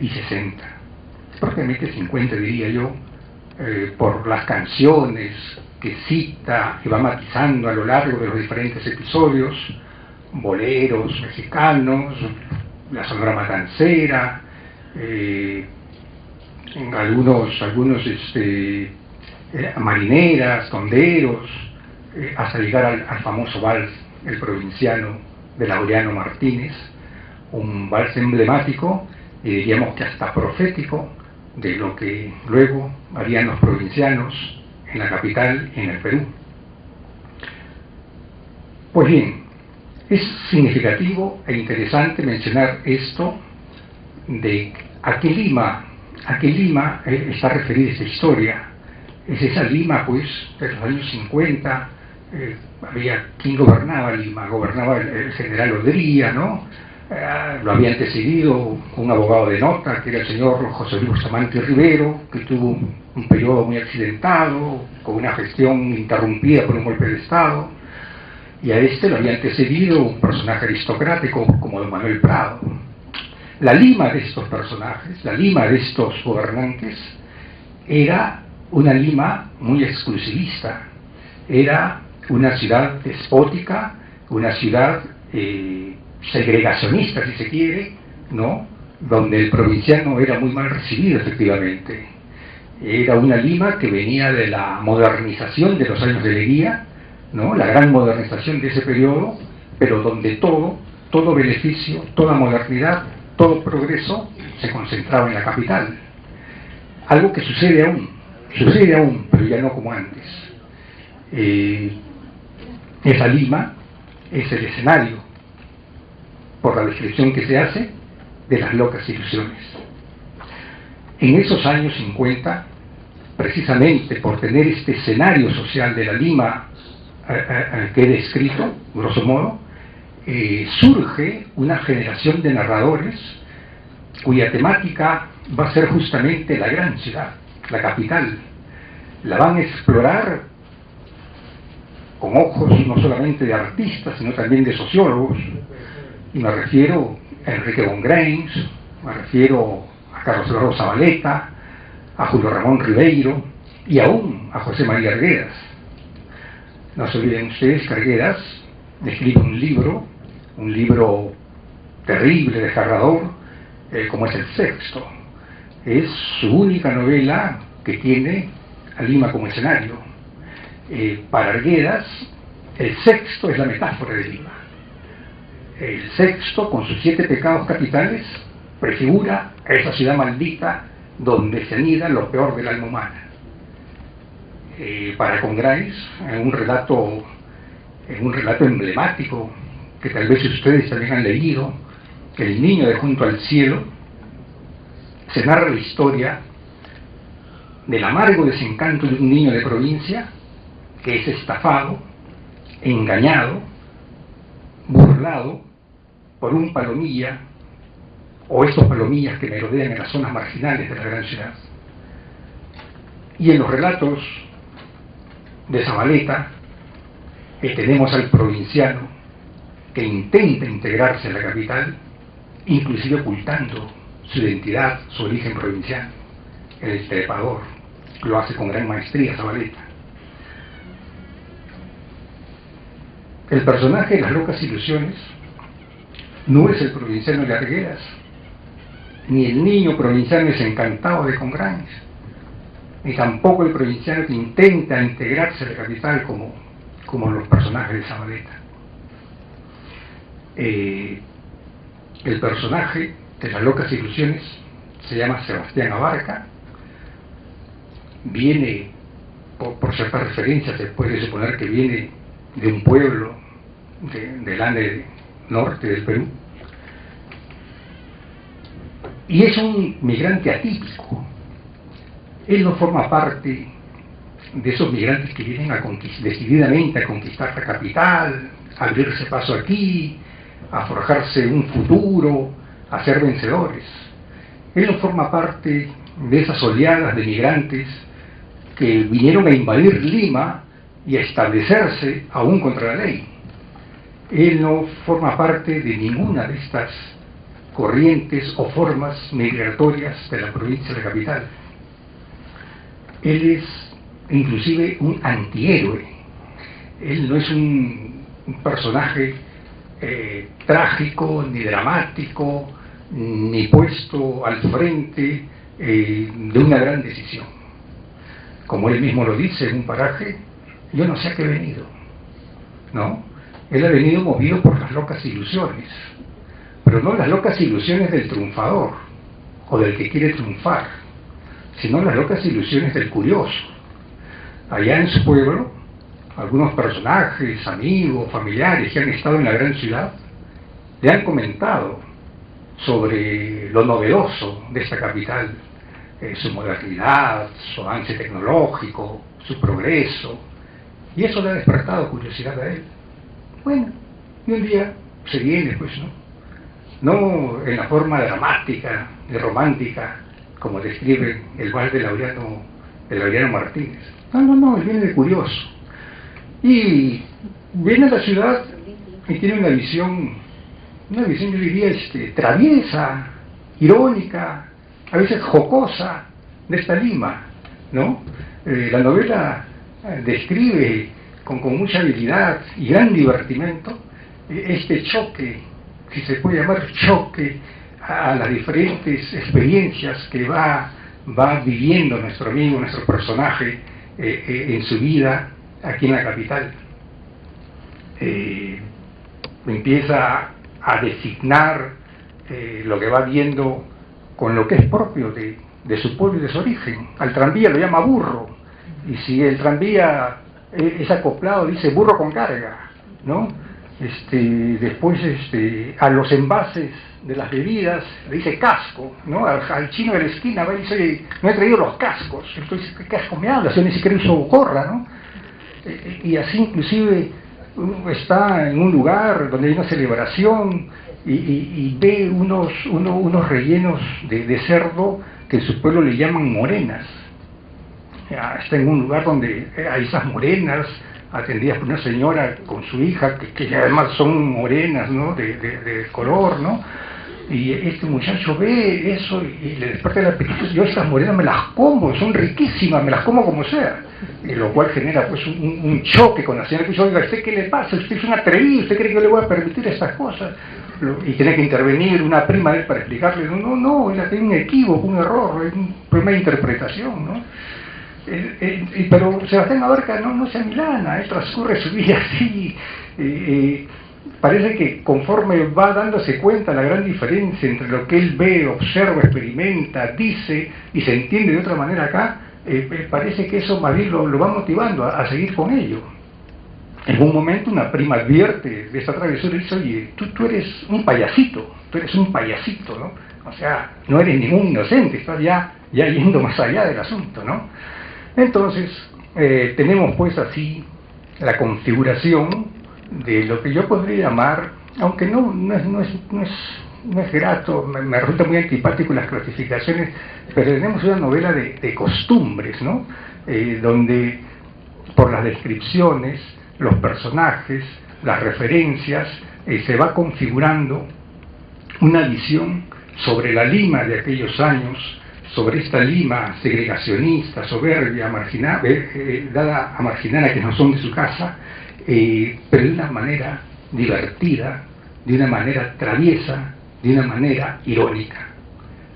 y 60. Propiamente 50, diría yo, por las canciones que cita y va matizando a lo largo de los diferentes episodios, boleros mexicanos, la Sonora Matancera, algunos marineras, tonderos, hasta llegar al famoso vals, el provinciano de Laureano Martínez, un vals emblemático y diríamos que hasta profético de lo que luego harían los provincianos en la capital y en el Perú. Pues bien, es significativo e interesante mencionar esto de a qué Lima está referida esta historia. Es esa Lima, pues, de los años 50, había quien gobernaba Lima, gobernaba el general Odría, ¿no? Lo había antecedido un abogado de nota, que era el señor José Luis Bustamante Rivero, que tuvo un periodo muy accidentado, con una gestión interrumpida por un golpe de Estado, y a este lo había antecedido un personaje aristocrático como don Manuel Prado. La Lima de estos personajes, la Lima de estos gobernantes, era una Lima muy exclusivista, era una ciudad despótica, una ciudad segregacionista, si se quiere, ¿no? Donde el provinciano era muy mal recibido, efectivamente. Era una Lima que venía de la modernización de los años de Leguía, ¿no? La gran modernización de ese periodo, pero donde todo beneficio, toda modernidad, todo progreso se concentraba en la capital. Algo que sucede aún, pero ya no como antes. Esa Lima es el escenario, por la descripción que se hace, de las locas ilusiones. En esos años 50, precisamente por tener este escenario social de la Lima que he descrito, grosso modo, surge una generación de narradores cuya temática va a ser justamente la gran ciudad, la capital. La van a explorar con ojos no solamente de artistas, sino también de sociólogos, y me refiero a Enrique von Greins, me refiero a Carlos Eduardo Zabaleta, a Julio Ramón Ribeiro y aún a José María Arguedas. No se olviden ustedes que Arguedas escribe un libro terrible, desgarrador, como es El Sexto. Es su única novela que tiene a Lima como escenario. Para Arguedas, El Sexto es la metáfora de Lima. El Sexto, con sus 7 pecados capitales, prefigura a esa ciudad maldita donde se anida lo peor del alma humana. Para con Greins, en un relato emblemático que tal vez ustedes también han leído, El niño de Junto al Cielo, se narra la historia del amargo desencanto de un niño de provincia que es estafado, engañado, burlado por un palomilla o estos palomillas que merodean en las zonas marginales de la gran ciudad. Y en los relatos de Zabaleta tenemos al provinciano que intenta integrarse en la capital, inclusive ocultando su identidad, su origen provinciano, el trepador. Lo hace con gran maestría Zabaleta. El personaje de Las locas ilusiones no es el provinciano de Arguedas, ni el niño provinciano desencantado de Congranes. ni tampoco el provinciano que intenta integrarse a la capital como los personajes de Zabaleta. El personaje de Las locas ilusiones se llama Sebastián Abarca, viene, por ciertas referencias se puede suponer que viene de un pueblo del Ande norte del Perú, y es un migrante atípico. Él no forma parte de esos migrantes que vienen decididamente a conquistar la capital, a abrirse paso aquí, a forjarse un futuro, a ser vencedores. Él no forma parte de esas oleadas de migrantes que vinieron a invadir Lima y a establecerse aún contra la ley. Él no forma parte de ninguna de estas corrientes o formas migratorias de la provincia de la capital. Él es inclusive un antihéroe. Él no es un personaje trágico, ni dramático, ni puesto al frente de una gran decisión. Como él mismo lo dice en un paraje, yo no sé a qué he venido, ¿no? Él ha venido movido por las locas ilusiones, pero no las locas ilusiones del triunfador o del que quiere triunfar, sino las locas ilusiones del curioso. Allá en su pueblo, algunos personajes, amigos, familiares que han estado en la gran ciudad, le han comentado sobre lo novedoso de esta capital, su modernidad, su avance tecnológico, su progreso, y eso le ha despertado curiosidad a él. Bueno, y un día se viene, pues, no en la forma dramática y romántica como describe el vals de Laureano Martínez. No, él viene de curioso. Y viene a la ciudad y tiene una visión yo diría, traviesa, irónica, a veces jocosa, de esta Lima, ¿no? La novela describe con mucha habilidad y gran divertimento este choque, si se puede llamar choque, a las diferentes experiencias que va viviendo nuestro amigo, nuestro personaje en su vida aquí en la capital. Empieza a designar lo que va viendo con lo que es propio de su pueblo y de su origen. Al tranvía lo llama burro, y si el tranvía es acoplado dice burro con carga, ¿no? Después a los envases de las bebidas le dice casco, ¿no? Al chino de la esquina va y dice, oye, no he traído los cascos. Entonces, ¿qué casco me hablas? Yo ni siquiera uso gorra, ¿no? Y así inclusive está en un lugar donde hay una celebración y ve unos rellenos de cerdo que en su pueblo le llaman morenas. Está en un lugar donde hay esas morenas atendidas por una señora con su hija que además son morenas, ¿no? de color, ¿no? Y este muchacho ve eso y le despierta el apetito. Yo estas morenas me las como, son riquísimas, me las como como sea. Y lo cual genera pues un choque con la señora que dice, oiga, ¿usted qué le pasa? Usted es un atrevido, ¿usted cree que yo le voy a permitir estas cosas? Y tiene que intervenir una prima de él para explicarle, no, él tiene un equívoco, un error, es un problema de interpretación, ¿no? Pero Sebastián Abarca no se amilana, él transcurre su vida así. Parece que conforme va dándose cuenta la gran diferencia entre lo que él ve, observa, experimenta, dice y se entiende de otra manera acá, parece que eso más bien lo va motivando a seguir con ello. En un momento una prima advierte de esta travesura y dice, oye, tú eres un payasito, ¿no? O sea, no eres ningún inocente, estás ya yendo más allá del asunto, ¿no? Entonces, tenemos pues así la configuración de lo que yo podría llamar, aunque no es grato, me resulta muy antipático las clasificaciones, pero tenemos una novela de costumbres, ¿no? Donde por las descripciones, los personajes, las referencias, se va configurando una visión sobre la Lima de aquellos años, sobre esta Lima segregacionista, soberbia, dada a marginar a quienes no son de su casa, pero de una manera divertida, de una manera traviesa, de una manera irónica.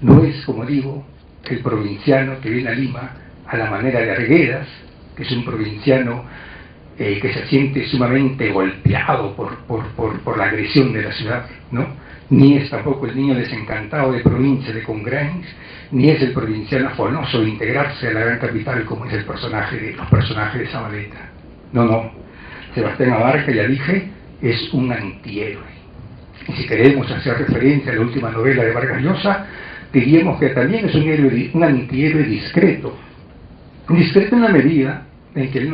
No es, como digo, el provinciano que viene a Lima a la manera de Arguedas, que es un provinciano que se siente sumamente golpeado por la agresión de la ciudad, ¿no? Ni es tampoco el niño desencantado de provincia de Congrains, ni es el provinciano afanoso de integrarse a la gran capital como es los personajes de Zabaleta. No. Sebastián Abarca, ya dije, es un antihéroe. Y si queremos hacer referencia a la última novela de Vargas Llosa, diríamos que también es un antihéroe discreto. Discreto en la medida en que él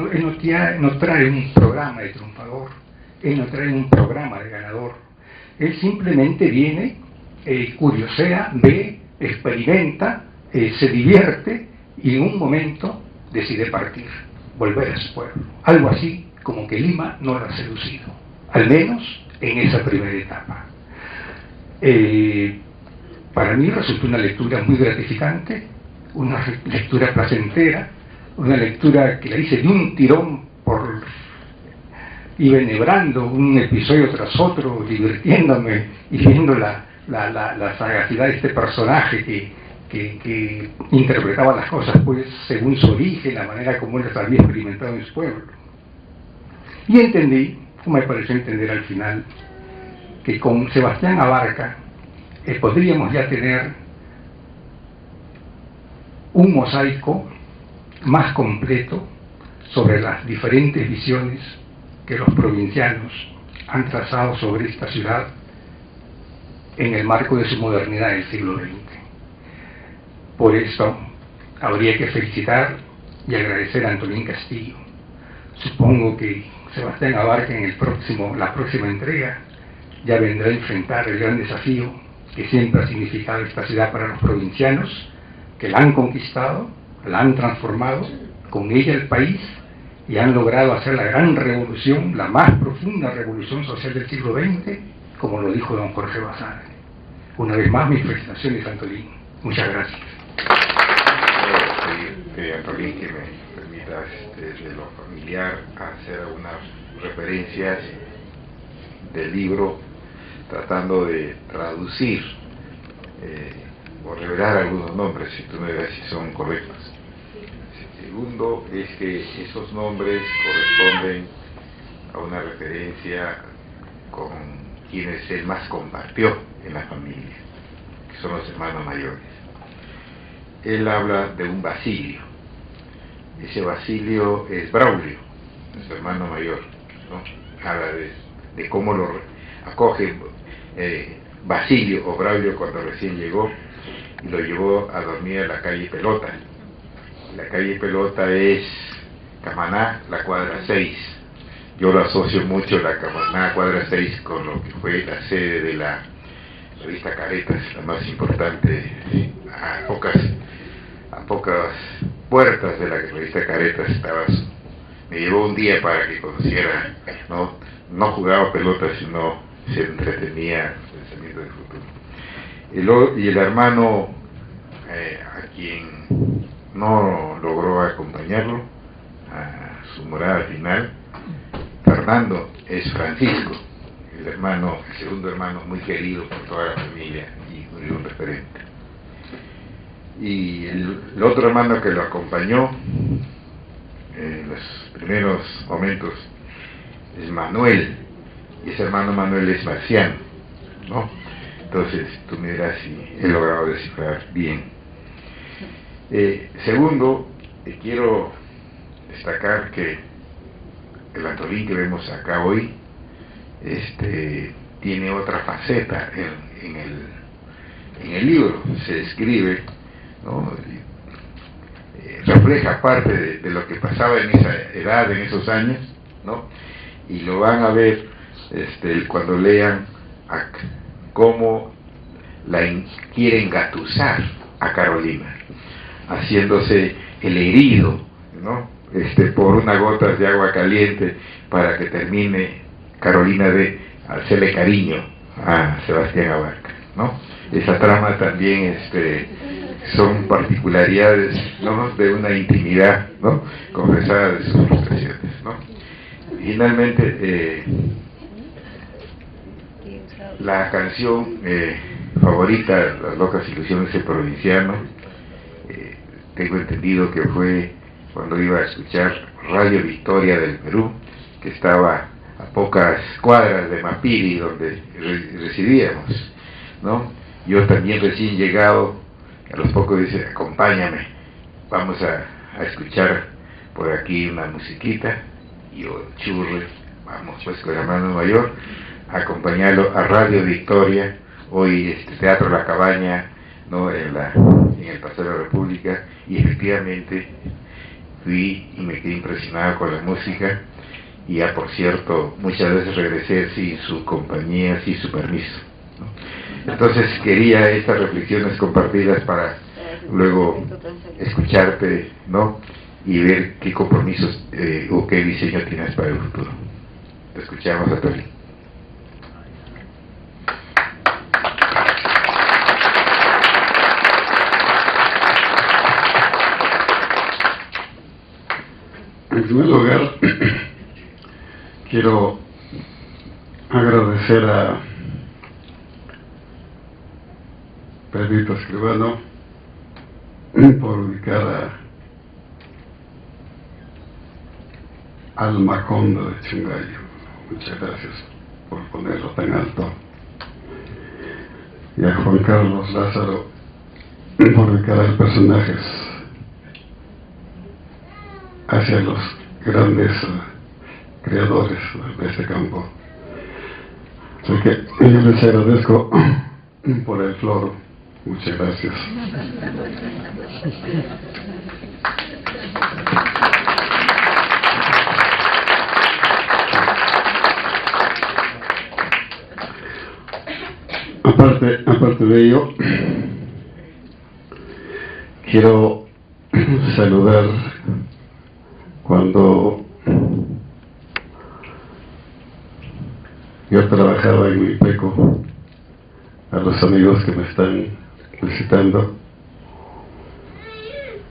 no trae un programa de triunfador, él no trae un programa de ganador. Él simplemente viene, curiosea, ve, experimenta, se divierte y en un momento decide partir, volver a su pueblo. Algo así como que Lima no lo ha seducido, al menos en esa primera etapa. Para mí resultó una lectura muy gratificante, una lectura placentera, una lectura que la hice de un tirón iba enhebrando un episodio tras otro, divirtiéndome y viendo la sagacidad de este personaje que interpretaba las cosas pues según su origen, la manera como él las había experimentado en su pueblo. Y entendí, me pareció entender al final, que con Sebastián Abarca podríamos ya tener un mosaico más completo sobre las diferentes visiones que los provincianos han trazado sobre esta ciudad en el marco de su modernidad del siglo XX. Por eso habría que felicitar y agradecer a Antolín Castillo. Supongo que Sebastián Abarca en la próxima entrega ya vendrá a enfrentar el gran desafío que siempre ha significado esta ciudad para los provincianos, que la han conquistado, la han transformado, con ella el país, y han logrado hacer la gran revolución, la más profunda revolución social del siglo XX, como lo dijo don Jorge Basadre. Una vez más, mis felicitaciones, Antolín. Muchas gracias. Antolín, que me permitas desde lo familiar hacer algunas referencias del libro, tratando de traducir o revelar algunos nombres, si tú me dirás si son correctos. Segundo es que esos nombres corresponden a una referencia con quienes él más compartió en la familia, que son los hermanos mayores. Él habla de un Basilio. Ese Basilio es Braulio, su hermano mayor, ¿no? Habla de cómo lo acoge Basilio o Braulio cuando recién llegó y lo llevó a dormir a la calle Pelota. La calle Pelota es Camaná, la cuadra 6. Yo lo asocio mucho, la Camaná, cuadra 6, con lo que fue la sede de la revista Caretas, la más importante, a pocas puertas de la revista Caretas estaba. Me llevó un día para que conociera, no jugaba pelota, sino se entretenía en el pensamiento del futuro. Y el hermano a quien no logró acompañarlo a su morada final, Fernando, es Francisco, el segundo hermano muy querido por toda la familia y un referente. Y el otro hermano que lo acompañó en los primeros momentos es Manuel, y ese hermano Manuel es marciano, ¿no? Entonces tú me dirás si he logrado descifrar bien. Segundo, quiero destacar que el Antolín que vemos acá hoy tiene otra faceta en el libro. Se describe, ¿no? Refleja parte de lo que pasaba en esa edad, en esos años, ¿no? Y lo van a ver cuando lean cómo quiere engatusar a Carolina, haciéndose el herido, ¿no? Por unas gotas de agua caliente para que termine Carolina de hacerle cariño a Sebastián Abarca, ¿no? Esa trama también son particularidades, ¿no? De una intimidad, ¿no? Confesada de sus frustraciones, ¿no? Finalmente, la canción favorita, Las locas ilusiones del provinciano, tengo entendido que fue cuando iba a escuchar Radio Victoria del Perú, que estaba a pocas cuadras de Mapiri, donde residíamos, ¿no? Yo también recién llegado, a los pocos dice, acompáñame, vamos a escuchar por aquí una musiquita, y yo churre, vamos pues con la mano mayor, a acompañarlo a Radio Victoria, hoy Teatro La Cabaña, ¿no? en el Paseo de la República, y efectivamente fui y me quedé impresionado con la música, y ya por cierto, muchas veces regresé sin su compañía, sin su permiso, ¿no? Entonces quería estas reflexiones compartidas para luego escucharte, ¿no? Y ver qué compromisos o qué diseño tienes para el futuro. Te escuchamos, Atoli. En primer lugar, quiero agradecer a Pedrito Escribano por ubicar al Macondo de Chungayo. Muchas gracias por ponerlo tan alto. Y a Juan Carlos Lázaro por ubicar a personajes hacia los grandes creadores de este campo. Así que yo les agradezco por el floro. Muchas gracias. Aparte de ello, quiero saludar cuando yo trabajaba en Mipeco a los amigos que me están visitando,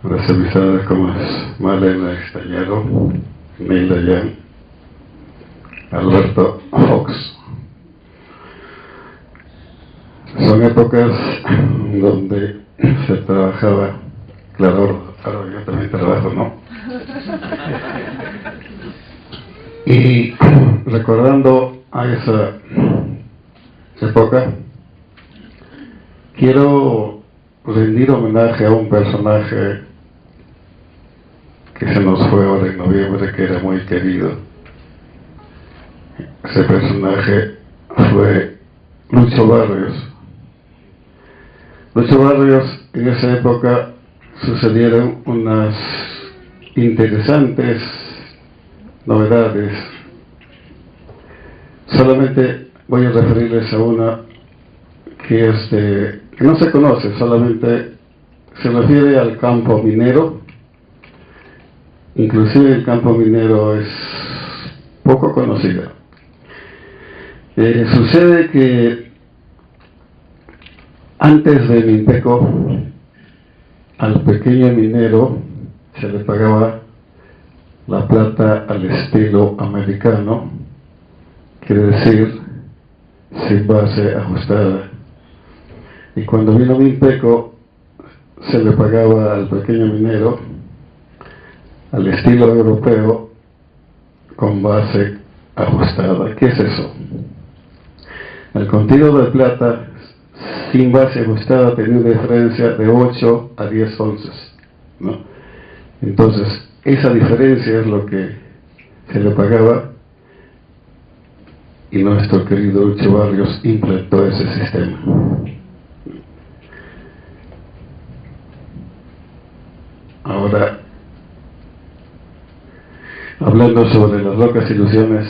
las amistades como Malena Estallado, Neila Yan, Alberto Fox. Son épocas donde se trabajaba, claro, ahora yo también trabajo, ¿no? Y recordando a esa época, quiero rendir homenaje a un personaje que se nos fue ahora en noviembre, que era muy querido. Ese personaje fue Lucho Barrios. Lucho Barrios, en esa época sucedieron unas interesantes novedades. Solamente voy a referirles a una que que no se conoce, solamente se refiere al campo minero. Inclusive el campo minero es poco conocido. Sucede que antes de Minpeco, al pequeño minero se le pagaba la plata al estilo americano, quiere decir sin base ajustada. Y cuando vino Minpeco, se le pagaba al pequeño minero al estilo europeo con base ajustada. ¿Qué es eso? El contenido de plata sin base ajustada tenía una diferencia de 8 a 10 onzas, ¿no? Entonces, esa diferencia es lo que se le pagaba, y nuestro querido Lucho Barrios implementó ese sistema. Ahora, hablando sobre las locas ilusiones,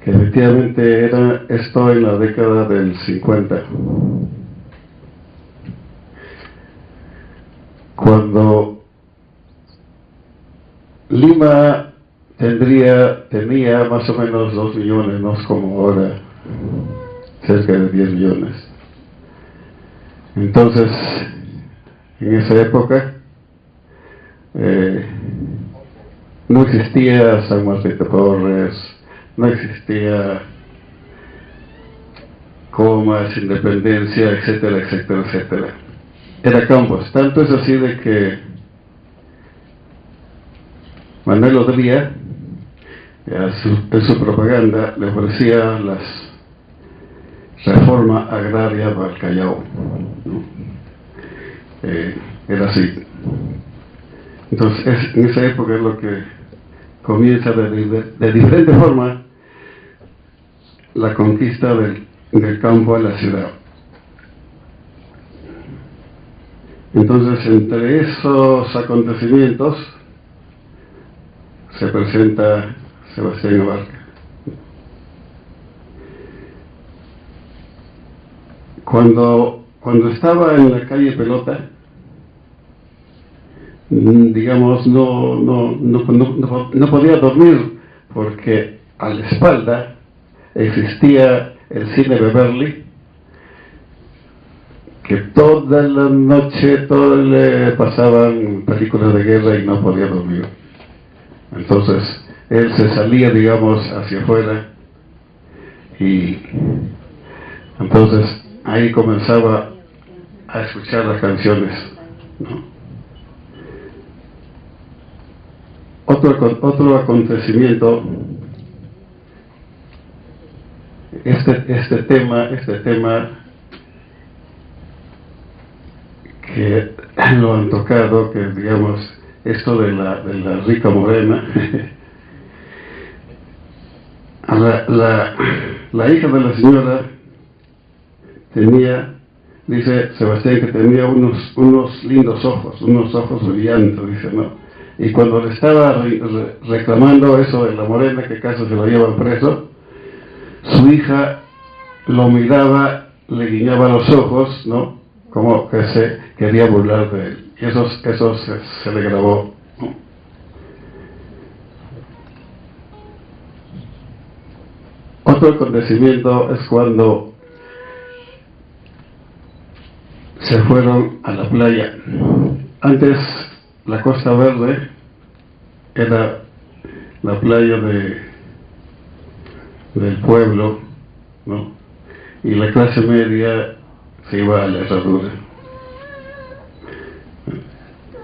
que efectivamente era esto en la década del 50, cuando Lima tenía más o menos 2 millones, no es como ahora, cerca de 10 millones. Entonces, en esa época, no existía San Martín de Porres, no existía Comas, Independencia, etcétera, etcétera, etcétera. era campos. Tanto es así de que Manuel Odría, en su propaganda, le ofrecía las reforma agraria para el Callao, ¿no? Era así. Entonces, en esa época es lo que comienza de diferente forma la conquista del campo a la ciudad. Entonces, entre esos acontecimientos se presenta Sebastián Abarca. Cuando estaba en la calle Pelota, digamos, no podía dormir, porque a la espalda existía el cine Beverly, que toda la noche le pasaban películas de guerra y no podía dormir. Entonces él se salía, digamos, hacia afuera, y entonces ahí comenzaba a escuchar las canciones, ¿no? Otro acontecimiento, este tema que lo han tocado, que digamos, esto de la rica morena. La hija de la señora dice Sebastián, que tenía unos lindos ojos, unos ojos brillantes, dice, ¿no? Y cuando le estaba reclamando eso de la morena, que casi se lo llevan preso, su hija lo miraba, le guiñaba los ojos, ¿no? Como que se quería burlar de él. Y eso se le grabó, ¿no? Otro acontecimiento es cuando se fueron a la playa. Antes la Costa Verde era la playa del pueblo, ¿no? Y la clase media se iba a la herradura.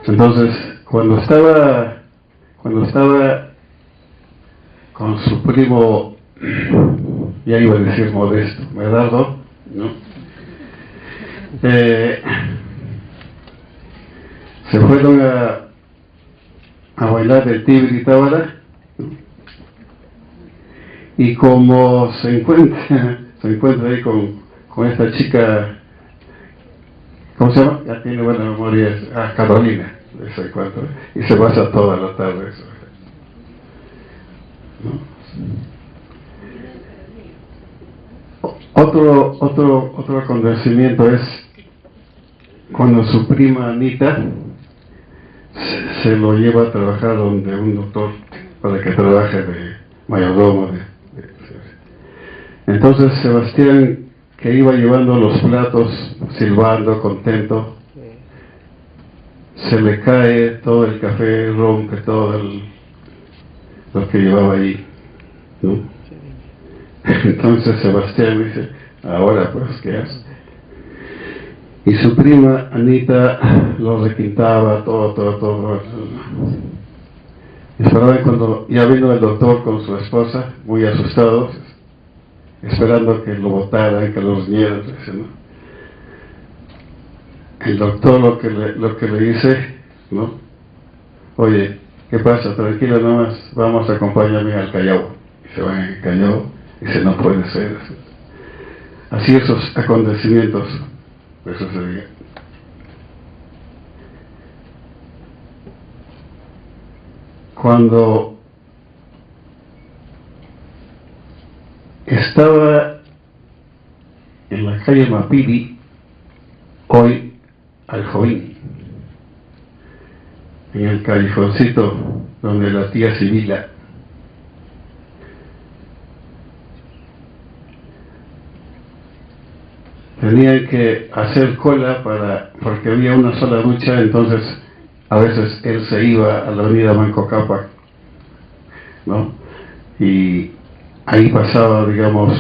Entonces, cuando estaba con su primo, ya iba a decir Modesto, Medardo, ¿no? Se fueron a bailar el Tigre y Tábara, ¿no? Y como se encuentra ahí con esta chica, ¿cómo se llama? Ya tiene buena memoria, Carolina, se encuentra, y se pasa toda la tarde eso, ¿no? Otro acontecimiento es cuando su prima Anita se lo lleva a trabajar donde un doctor, para que trabaje de mayordomo. Entonces Sebastián, que iba llevando los platos, silbando, contento, se le cae todo el café, rompe todo lo que llevaba ahí, ¿no? Entonces Sebastián dice, ahora pues, ¿qué hace? Y su prima Anita lo requintaba todo. Esperaba, cuando ya vino el doctor con su esposa, muy asustados, esperando que lo botaran, que lo riñeran, ¿no? El doctor lo que le dice, ¿no? Oye, ¿qué pasa? Tranquila nomás, vamos, acompáñame al Callao. Y se van al Callao, y dice, no puede ser. Así esos acontecimientos, eso sería. Cuando estaba en la calle Mapiri, hoy Aljovín, en el callejoncito donde la tía Sibila, tenían que hacer cola porque había una sola ducha. Entonces a veces él se iba a la avenida Manco Cápac, ¿no? Y ahí pasaba, digamos,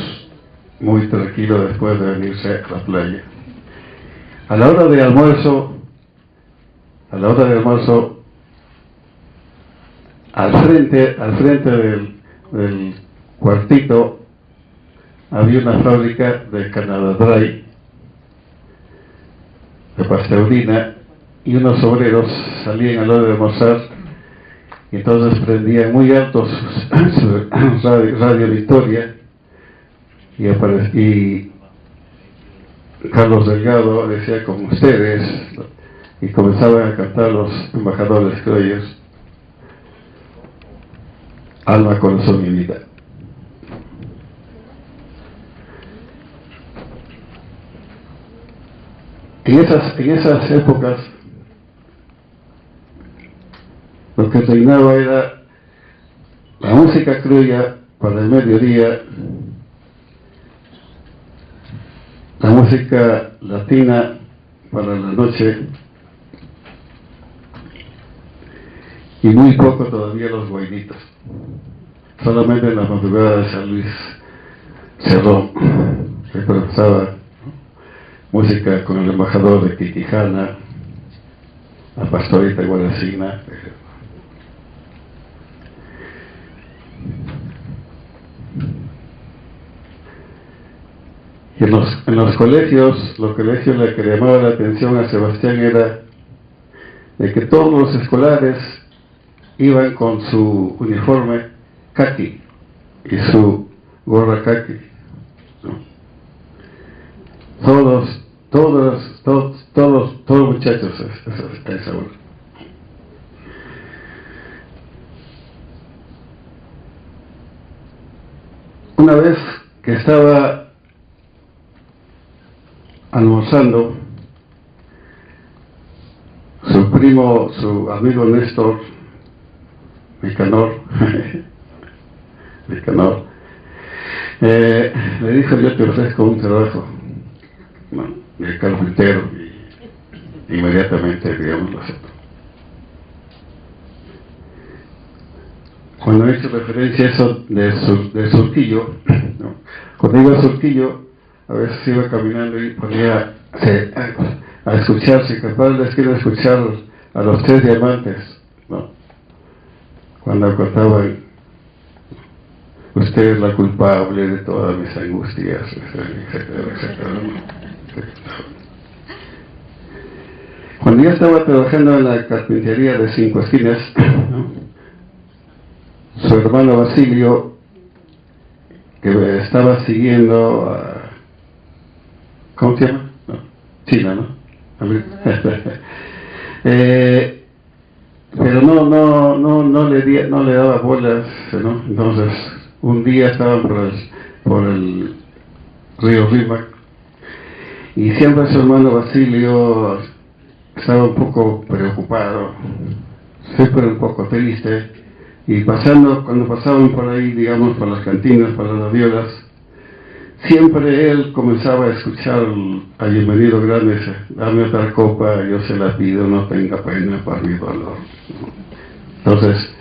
muy tranquilo después de venirse a la playa. a la hora de almuerzo, al frente del cuartito había una fábrica de Canada Dry, de pastelería, y unos obreros salían a la hora de almorzar y entonces prendían muy alto su radio Victoria y Carlos Delgado decía como ustedes y comenzaban a cantar los embajadores criollos, alma, corazón y vida. En esas épocas lo que reinaba era la música criolla para el mediodía, la música latina para la noche y muy poco todavía los guainitos. Solamente en la madrugada de San Luis Cerrón, que pasaba música con el embajador de Quitijana, la pastorita Guaracina. Y en los colegios, lo que le llamaba la atención a Sebastián era de que todos los escolares iban con su uniforme caqui y su gorra caqui, ¿no? Todos muchachos a esa hora. Una vez que estaba almorzando, su amigo Néstor Nicanor, le dijo: yo te ofrezco un trabajo, ¿no?, de carpintero, y inmediatamente, digamos, lo aceptó. Cuando he hecho referencia a eso de Surquillo, ¿no?, cuando iba a Surquillo, a veces iba caminando y ponía a escuchar, si capaz les quiero escuchar a los Tres Diamantes, ¿no?, cuando contaban: usted es la culpable de todas mis angustias, etcétera, etcétera, ¿no? Cuando yo estaba trabajando en la carpintería de Cinco Esquinas, ¿no?, su hermano Basilio, que me estaba siguiendo a, ¿cómo se llama? No, China, ¿no? Pero no le daba bolas, ¿no? Entonces un día estaban por el río Rímac y siempre su hermano Basilio estaba un poco preocupado, siempre un poco triste, y cuando pasaban por ahí, digamos, por las cantinas, por las radiolas, siempre él comenzaba a escuchar a Bienvenido Grande: dame otra copa, yo se la pido, no tenga pena para mi dolor. Entonces,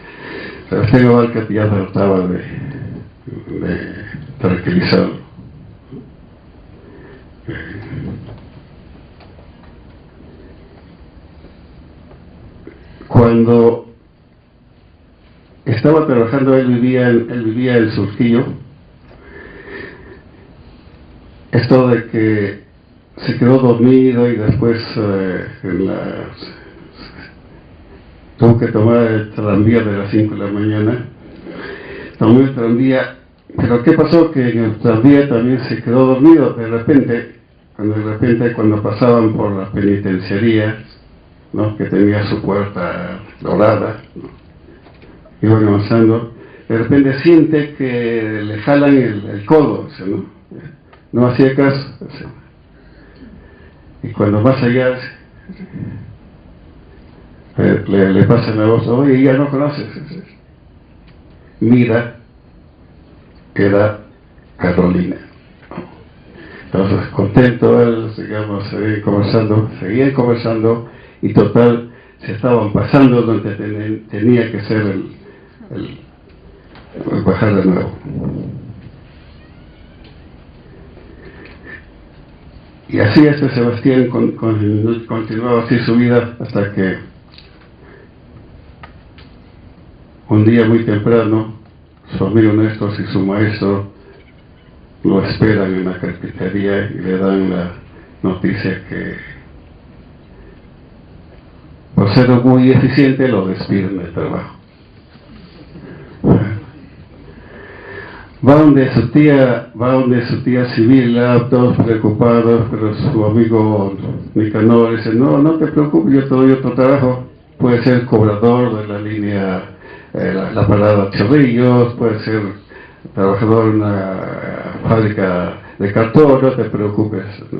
Sebastián Abarca ya trataba de tranquilizarlo. Cuando estaba trabajando, él vivía en Surquillo. Esto de que se quedó dormido y después tuvo que tomar el tranvía de las 5 de la mañana. Tomó el tranvía, pero ¿qué pasó? Que en el tranvía también se quedó dormido. De repente, cuando pasaban por la penitenciaría, ¿no?, que tenía su puerta dorada, ¿no?, iban avanzando, de repente siente que le jalan el codo, ¿no? No hacía caso, y cuando vas allá le pasan la voz: oye, ya no conoces. Mira, que era Carolina. Entonces, contento él, digamos, seguían conversando, y total, se estaban pasando donde tenía que ser el bajar de nuevo. Y así Sebastián continuaba así su vida hasta que un día muy temprano su amigo Néstor y su maestro lo esperan en la carpintería y le dan la noticia que por ser muy eficiente lo despiden del trabajo. Va donde su tía Sibila, todos preocupados, pero su amigo Nicanor dice, no te preocupes, yo te doy otro trabajo, puede ser cobrador de la línea, la parada Chorrillos, puede ser trabajador en una fábrica de cartón, no te preocupes, ¿no?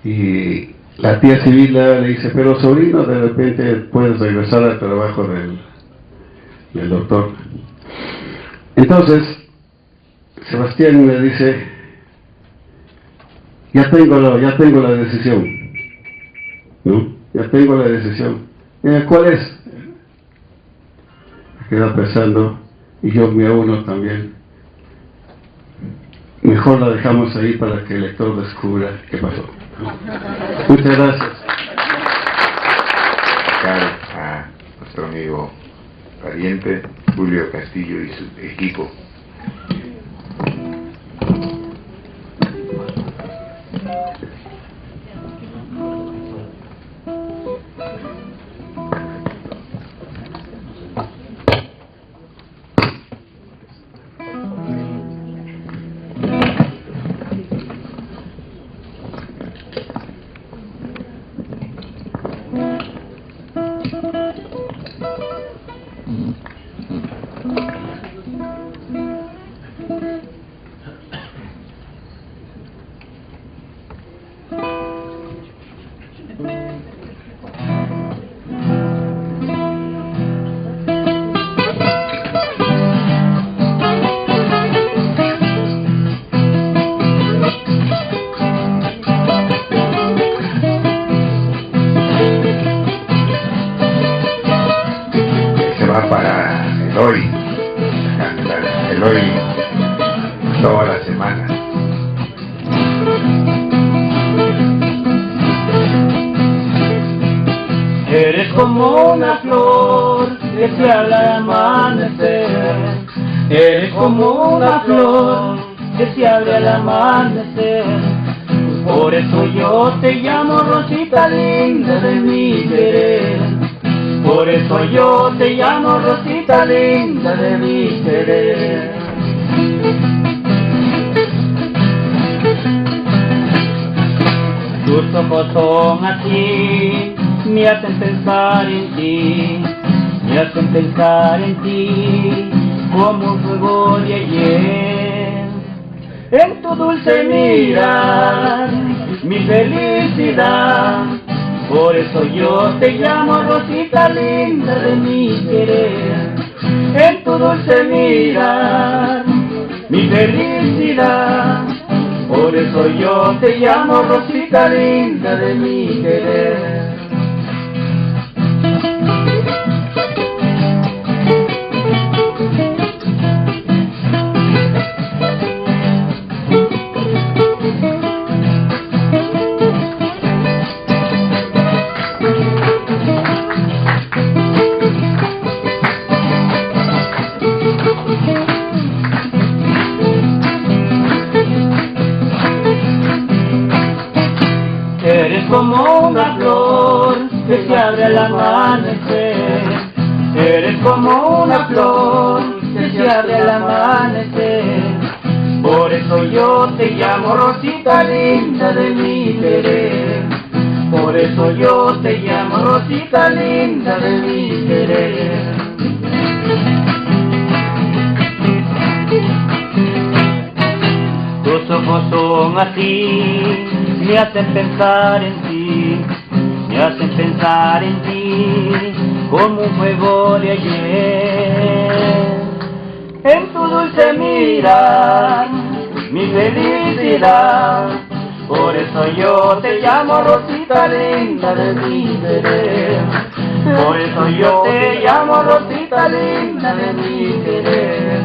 Y la tía Sibila le dice, pero sobrino, de repente puedes regresar al trabajo del doctor. Entonces, Sebastián le dice, ya tengo la decisión, ¿no? Ya tengo la decisión. ¿Cuál es? Me queda pensando, y yo me uno también. Mejor la dejamos ahí para que el lector descubra qué pasó. Muchas gracias. A nuestro amigo pariente Julio Castillo y su equipo. Toda la semana. Eres como una flor que se al amanecer. Eres como una flor que se abre al amanecer. Por eso yo te llamo Rosita linda de mi querer. Por eso yo te llamo Rosita linda de mi querer. Tus ojos son así, me hacen pensar en ti, me hacen pensar en ti, como un fuego de ayer. En tu dulce mirar, mi felicidad, por eso yo te llamo Rosita linda de mi querer. En tu dulce mirar, mi felicidad, por eso yo te llamo Rosita linda de mi querer. Eres como una flor que se abre al amanecer. Eres como una flor que se abre al amanecer. Por eso yo te llamo Rosita linda de mi querer. Por eso yo te llamo Rosita linda de mi querer. Tus ojos son así, me hacen pensar en ti, me hacen pensar en ti, como un fuego de ayer. En tu dulce mirar, mi felicidad, por eso yo te llamo Rosita linda de mi querer. Por eso yo te llamo Rosita linda de mi querer.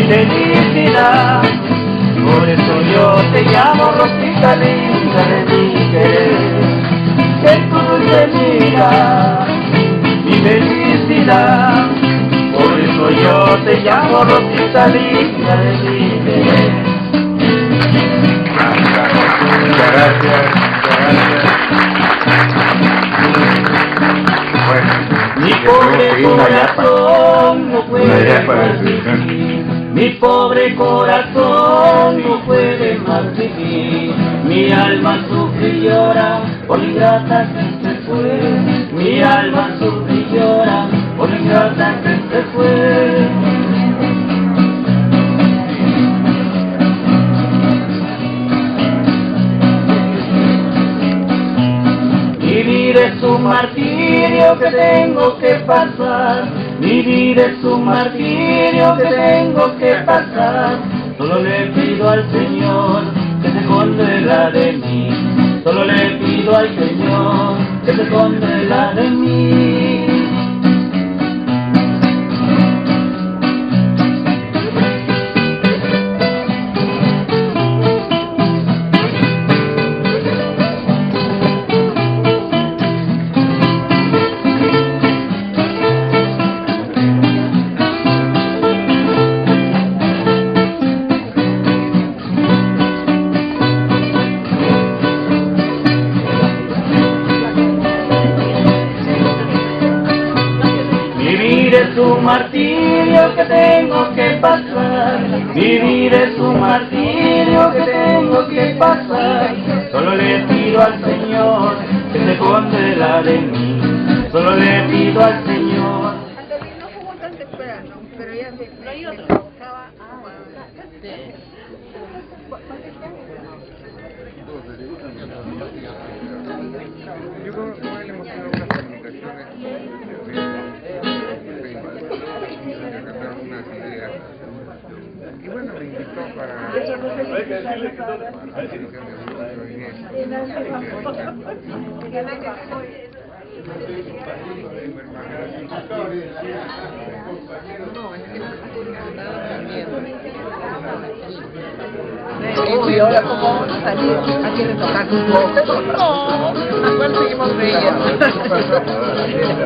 felicidad. Por eso yo te llamo Rosita linda de mi querer, que tu dulce mira, mi felicidad. Por eso yo te llamo Rosita linda de mi querer. Muchas gracias. Bueno, Mi pobre corazón no puede más vivir, mi pobre corazón no puede más vivir. Mi alma sufre y llora por la ingrata que se fue. Mi alma sufre y llora por la ingrata que se fue. Vivir es un martirio que tengo que pasar. Vivir es un martirio que tengo que pasar. Solo le pido al Señor que se condena de mí. Solo le pido al Señor que se condena de mí. Es un martirio que tengo que pasar. Vivir es un martirio que tengo que pasar. Solo le pido al Señor que se condena de mí. Solo le pido al Señor. No jugó tan temprano, pero ya me causaba Yo creo que él hemos tenido unas comunicaciones unas ideas. Y bueno, me invitó para y ahora cómo vamos a salir, hay que retocar un poco. No, igual seguimos riendo.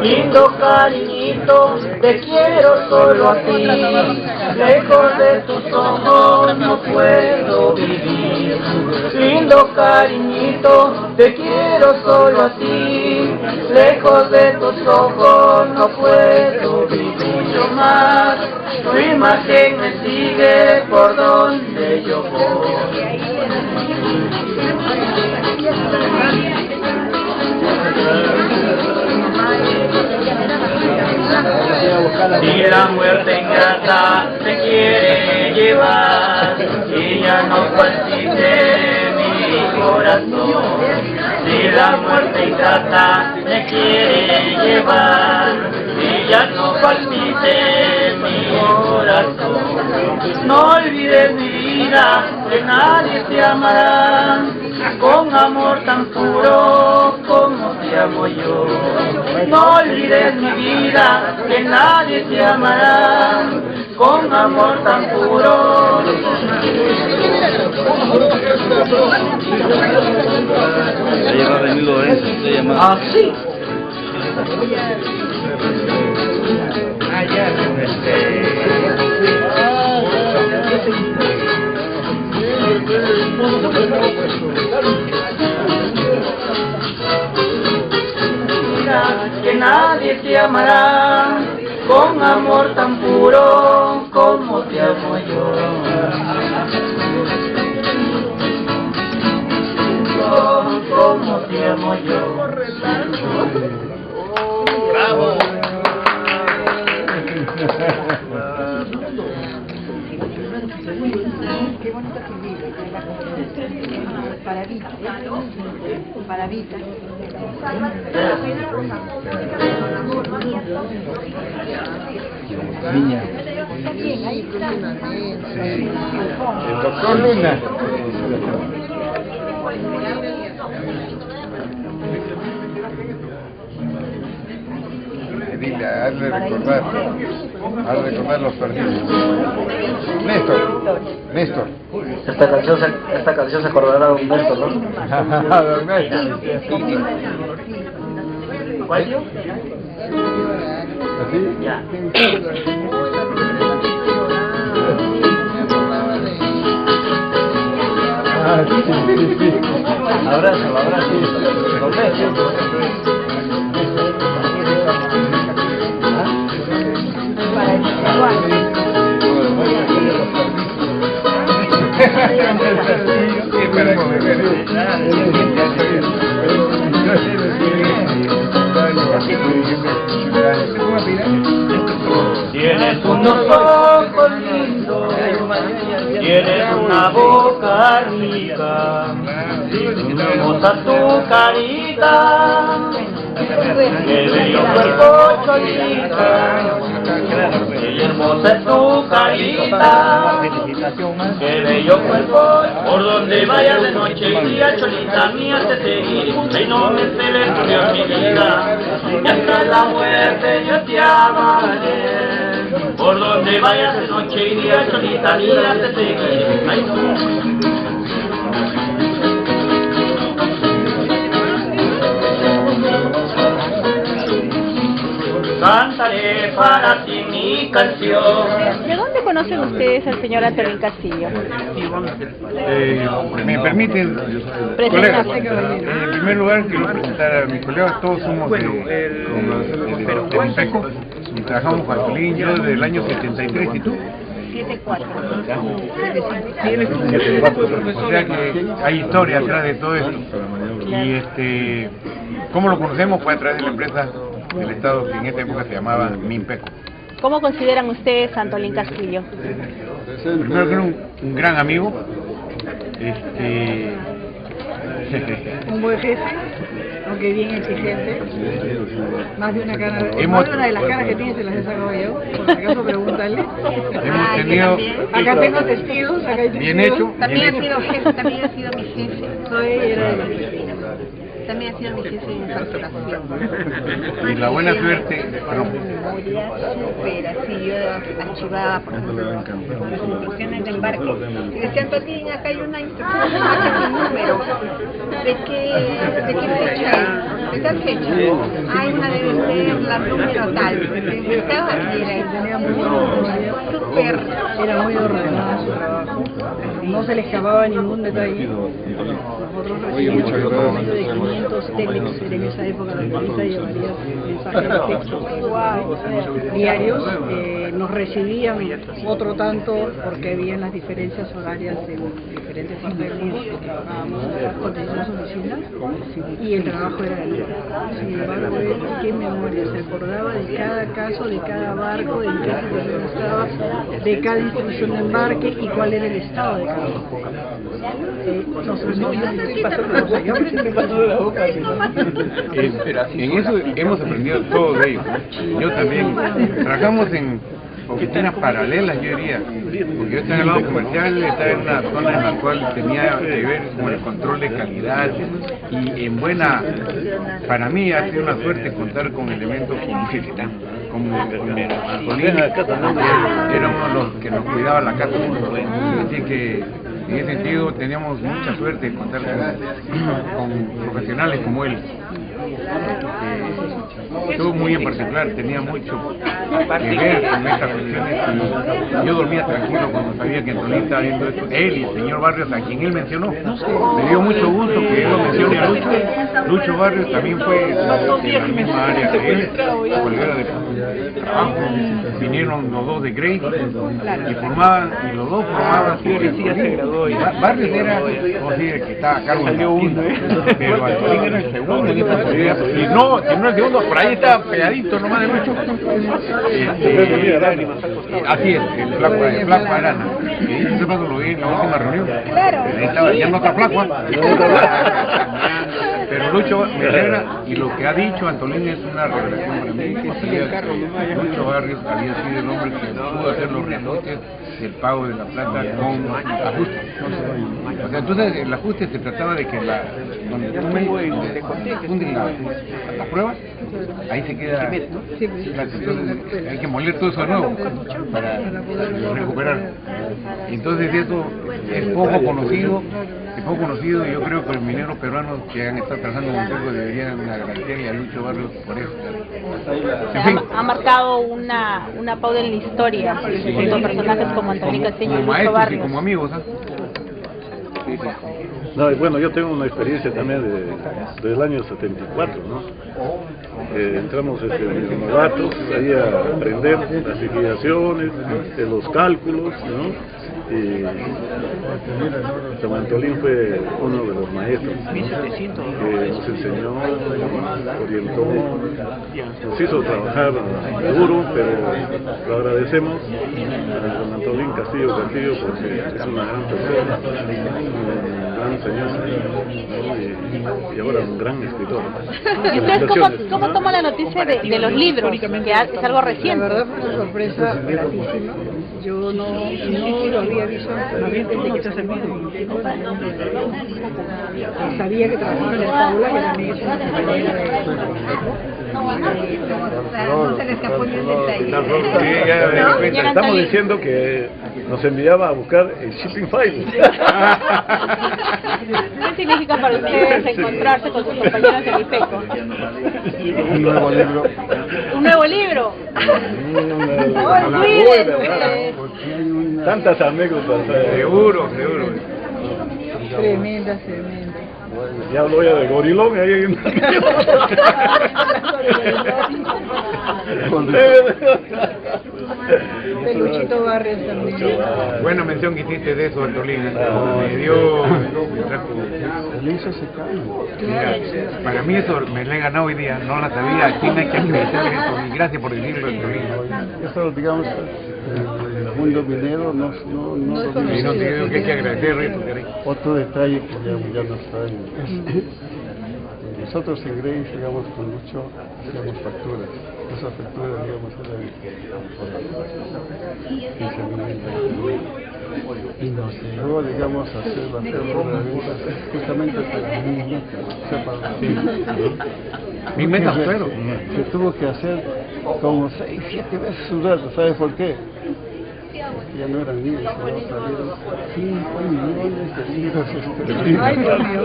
Lindo cariñito, te quiero solo a ti. Lejos de tus ojos no puedo vivir. Lindo cariñito, te quiero solo a ti. Lejos de tus ojos no puedo vivir yo más. Tu imagen me sigue por donde yo voy. Si la muerte ingrata te quiere llevar, y ya no palpite mi corazón. Si la muerte ingrata me quiere llevar, y ya no palpite mi corazón. No olvides mi vida, que nadie te amará con amor tan puro como te amo yo. No olvides mi vida, que nadie te amará con amor tan puro. Así. Que nadie te amará con amor tan puro como te amo yo. Como te amo yo. ¡Bravo! Qué bonito que vive, para Vita, para Vita. Niña. Ahí está. El doctor Luna. y hazle recordar los partidos. Néstor. Esta canción se acordará de un Néstor, ¿no? Don Néstor. ¿Cuál? ¿Así? Ya. Ah, sí. Abrazo. Don Néstor. Tienes unos ojos lindos, tienes una boca rica, hermosa tu carita, qué bello cuerpo cholita, qué hermosa es tu carita, qué bello cuerpo. Por donde vayas de noche y día, cholita mía, te seguiré, ay no me esperes, Dios mi vida, y hasta la muerte yo te amaré. Por donde vayas de noche y día, cholita mía, te seguiré, ay no. Cantaré para ti mi canción. ¿De dónde conocen ustedes al señor Antolín Castillo? ¿Me permiten, colegas? En primer lugar, quiero presentar a mis colegas. Todos somos de Mimpeco y trabajamos con Antolín. Yo desde el año 73, ¿y tú? 74. O sea que hay historia atrás de todo esto. Y ¿cómo lo conocemos? Fue a través de la empresa del Estado que en esta época se llamaba Mimpeco. ¿Cómo consideran ustedes a Antolín Castillo? Primero que era un gran amigo, Un buen jefe, aunque bien exigente. Más de una cara, más de una de las caras que tiene se las he sacado yo. Por si acaso pregúntale. hemos tenido... Acá tengo testigos, acá hay testigos. Bien hecho. También ha sido jefe, también ha sido mi jefe. Era También ha sido mi jefe en facturación. Y la buena suerte... Memoria súper así, yo archivaba, por ejemplo, instrucciones de embarque. Y decía, Antolín, acá hay una instrucción de embarque con número. ¿De qué fecha es? ¿De tal fecha? Hay una debe ser la número tal. Estaba era muy ordenado su trabajo. No se le escapaba ningún detalle. Nosotros recibimos un promedio de 500 telex en esa época. La revista llevaría mensajes de texto diarios. Nos recibían otro tanto porque habían las diferencias horarias en diferentes partes del mundo que trabajábamos con las oficinas y el trabajo era el mismo. Sin embargo, qué memoria, se acordaba de cada caso, de cada barco, de en qué situación estaba, de cada instrucción de embarque y cuál era el estado de cada barco. En eso hemos aprendido todo de ellos. Yo también. Trabajamos en oficinas paralelas, yo diría, porque yo estaba en el lado comercial, estaba en una zona en la cual tenía que ver con el control de calidad y en buena, para mí ha sido una suerte contar con elementos como Antolín, era uno de los que nos cuidaba la casa, así que en ese sentido teníamos mucha suerte de contar con profesionales como él. Yo muy en particular tenía mucho que ver con estas cuestiones y yo dormía tranquilo cuando sabía que Antolín estaba viendo esto. Él y el señor Barrios, a quien él mencionó, me dio mucho gusto que él lo mencione a Lucho. Lucho Barrios también fue de la misma área que él, colega de trabajo. Vinieron los dos de Grey y formaban, y los dos formaban. Barrios era, como decir, que estaba a cargo del partido, pero Antolín era el segundo en esta posibilidad. Y no el segundo, por ahí estaba pegadito nomás de Lucho. Así es, el flaco Arana. Y ese paso lo vi en la última reunión. Claro. Estaba ya no está flaco. Pero Lucho me alegra, y lo que ha dicho Antolín es una revelación para mí, que Lucho Barrios había sido el hombre que pudo hacer los reajustes del pago de la plata con ajuste. O sea, entonces el ajuste se trataba de que cuando tú fundes las pruebas, ahí se queda plata. Entonces hay que moler todo eso de nuevo para recuperar. Entonces eso es poco conocido, y yo creo que los mineros peruanos que han estado trabajando con Montejo deberían agradecerle a Lucho Barrios por eso. En fin, Ha marcado una pauta en la historia, junto a personajes como Antolín Castillo y como Lucho maestros y Barrios. como amigos, ¿ah? No, y bueno, yo tengo una experiencia también del año 74, ¿no? Entramos novatos ahí a aprender las liquidaciones, los cálculos, ¿no? Y Don Antolín fue uno de los maestros, ¿no? Que nos enseñó, orientó, nos hizo trabajar duro, pero lo agradecemos a Don Antolín Castillo porque es una gran persona, un gran señor, ¿no? y ahora un gran escritor. ¿Y ustedes cómo toman la noticia de los libros, que es algo reciente? La verdad fue una sorpresa gratísima. Yo no lo había visto desde que se acercó. Sabía que trabajaba en el Paula, que también es una compañera No se le escapó ni un detalle. Sí, ya estamos diciendo que nos enviaba a buscar el shipping file. ¿Qué significa para ustedes encontrarse con sus compañeros del IPECO? Un nuevo libro. ¿Un nuevo libro? Tantas anécdotas. Seguro. tremenda. Ya hablo ya de gorilón ahí hay De Luchito Barrios también. Buena mención que hiciste de eso, Antolín. Me dio... Mira, para mí eso me lo he ganado hoy día, no la sabía. ¿A quién hay que agradecer eso? Y gracias por decirlo, Antolín. Eso, digamos, el mundo minero no Y no te digo que hay que agradecer eso, caray. Otro detalle que ya no está en... Nosotros en Grace, digamos, con Lucho, hacíamos facturas. Esas facturas, digamos, eran 15.000. Y nos llegó, digamos, a hacer la factura de ventas justamente para 1.000 metros. ¿1.000 metros fueron? Se tuvo que hacer como 6, 7 veces un rato. ¿Sabes por qué? Ya no eran libros, sino salieron 5 millones de libros esterlinos. Ay, Dios mío.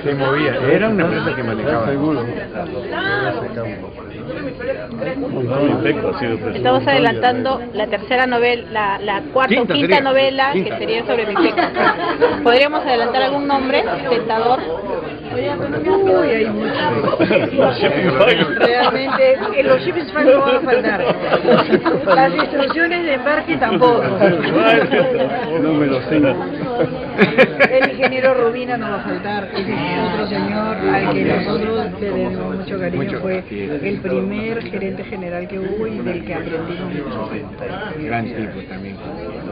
Se movía, era una empresa que manejaba. Seguro. Estamos adelantando la tercera novela, la cuarta o quinta novela, que sería sobre mi peca. ¿Podríamos adelantar algún nombre? ¿Tentador? Uy, hay muchos. Realmente, los shipping files no van a faltar. Las instrucciones de embarque tampoco. No me lo sé. El ingeniero Rubina no va a faltar. Ese es otro señor al que nosotros le debemos mucho cariño. Fue el primer gerente general que hubo y del que aprendimos mucho. Gran tipo también.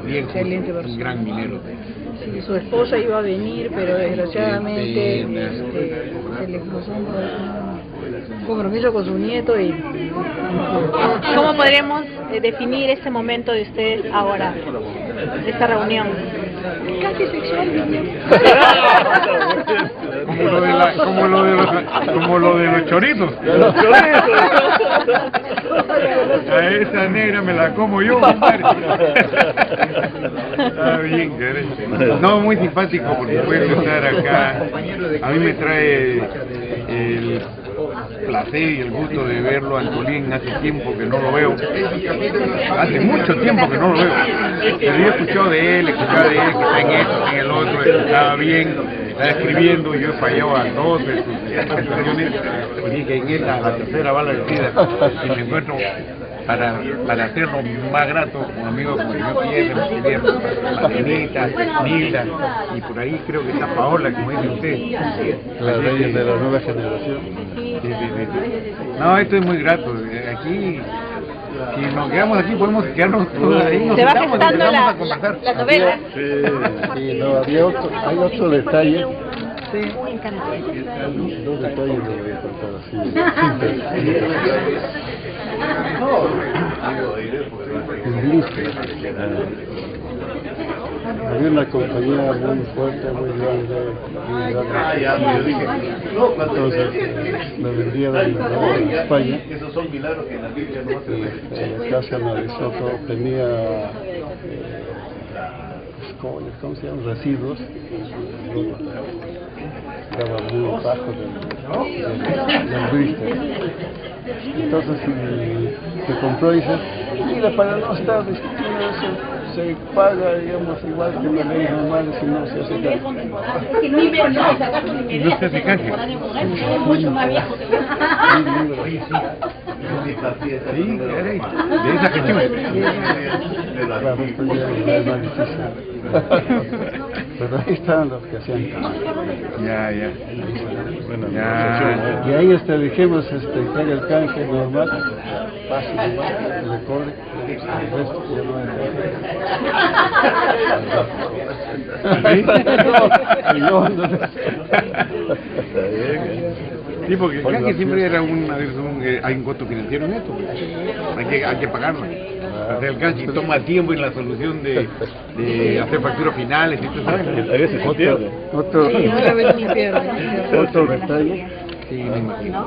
Excelente persona. Un gran minero. Sí, su esposa iba a venir, pero desgraciadamente se le cruzó un compromiso con su nieto y... ¿Cómo podríamos definir ese momento de ustedes ahora, de esta reunión? Casi sexual. Como lo de los chorizos. A esa negra me la como yo, compadre. Está bien, caray. No, muy simpático porque puede estar acá. A mí me trae el placer y el gusto de verlo a Antolín. Hace tiempo que no lo veo. Hace mucho tiempo que no lo veo. Pero yo he escuchado de él, que está en esto, en el otro, que estaba bien, está escribiendo. Yo he fallado a 2 de sus presentaciones. Y dije, en esta, la tercera va la vencida. Y me encuentro para hacerlo más grato con amigos como yo quiero, Marinita, Nilda, y por ahí creo que está Paola, como dice usted. Las reyes de la nueva generación. Sí. No, esto es muy grato. Aquí Si nos quedamos aquí podemos quedarnos todos ahí. Se va gestando la novela. Sí, no, hay otro detalle. Dos detalles lo voy a contar así. En Galicia, había una compañía muy fuerte, muy grande. Entonces me vendieron en España. Acá se analizó todo, tenía ¿cómo se llaman? Residuos. Estaba muy bajo del blister. Entonces se compró y dice, mira, para no estar discutiendo eso, se paga, digamos, igual que la ley normal, si no se hace canje. No se hace canje. Mucho más viejo que Sí, caray, de esa gestión. Claro, esto ya es más difícil. Pero ahí estaban los que hacían. Ya. Bueno, Ya. y ahí dijimos, que haga el canje normal, fácil, que le cobre, el resto ya no Sí, porque el canje siempre era hay un costo financiero en esto, pues. Hay que pagarlo. Hacer el canje toma tiempo en la solución de hacer facturas finales y todo eso. A veces se pierde. Otro detalle. Sí, me imagino.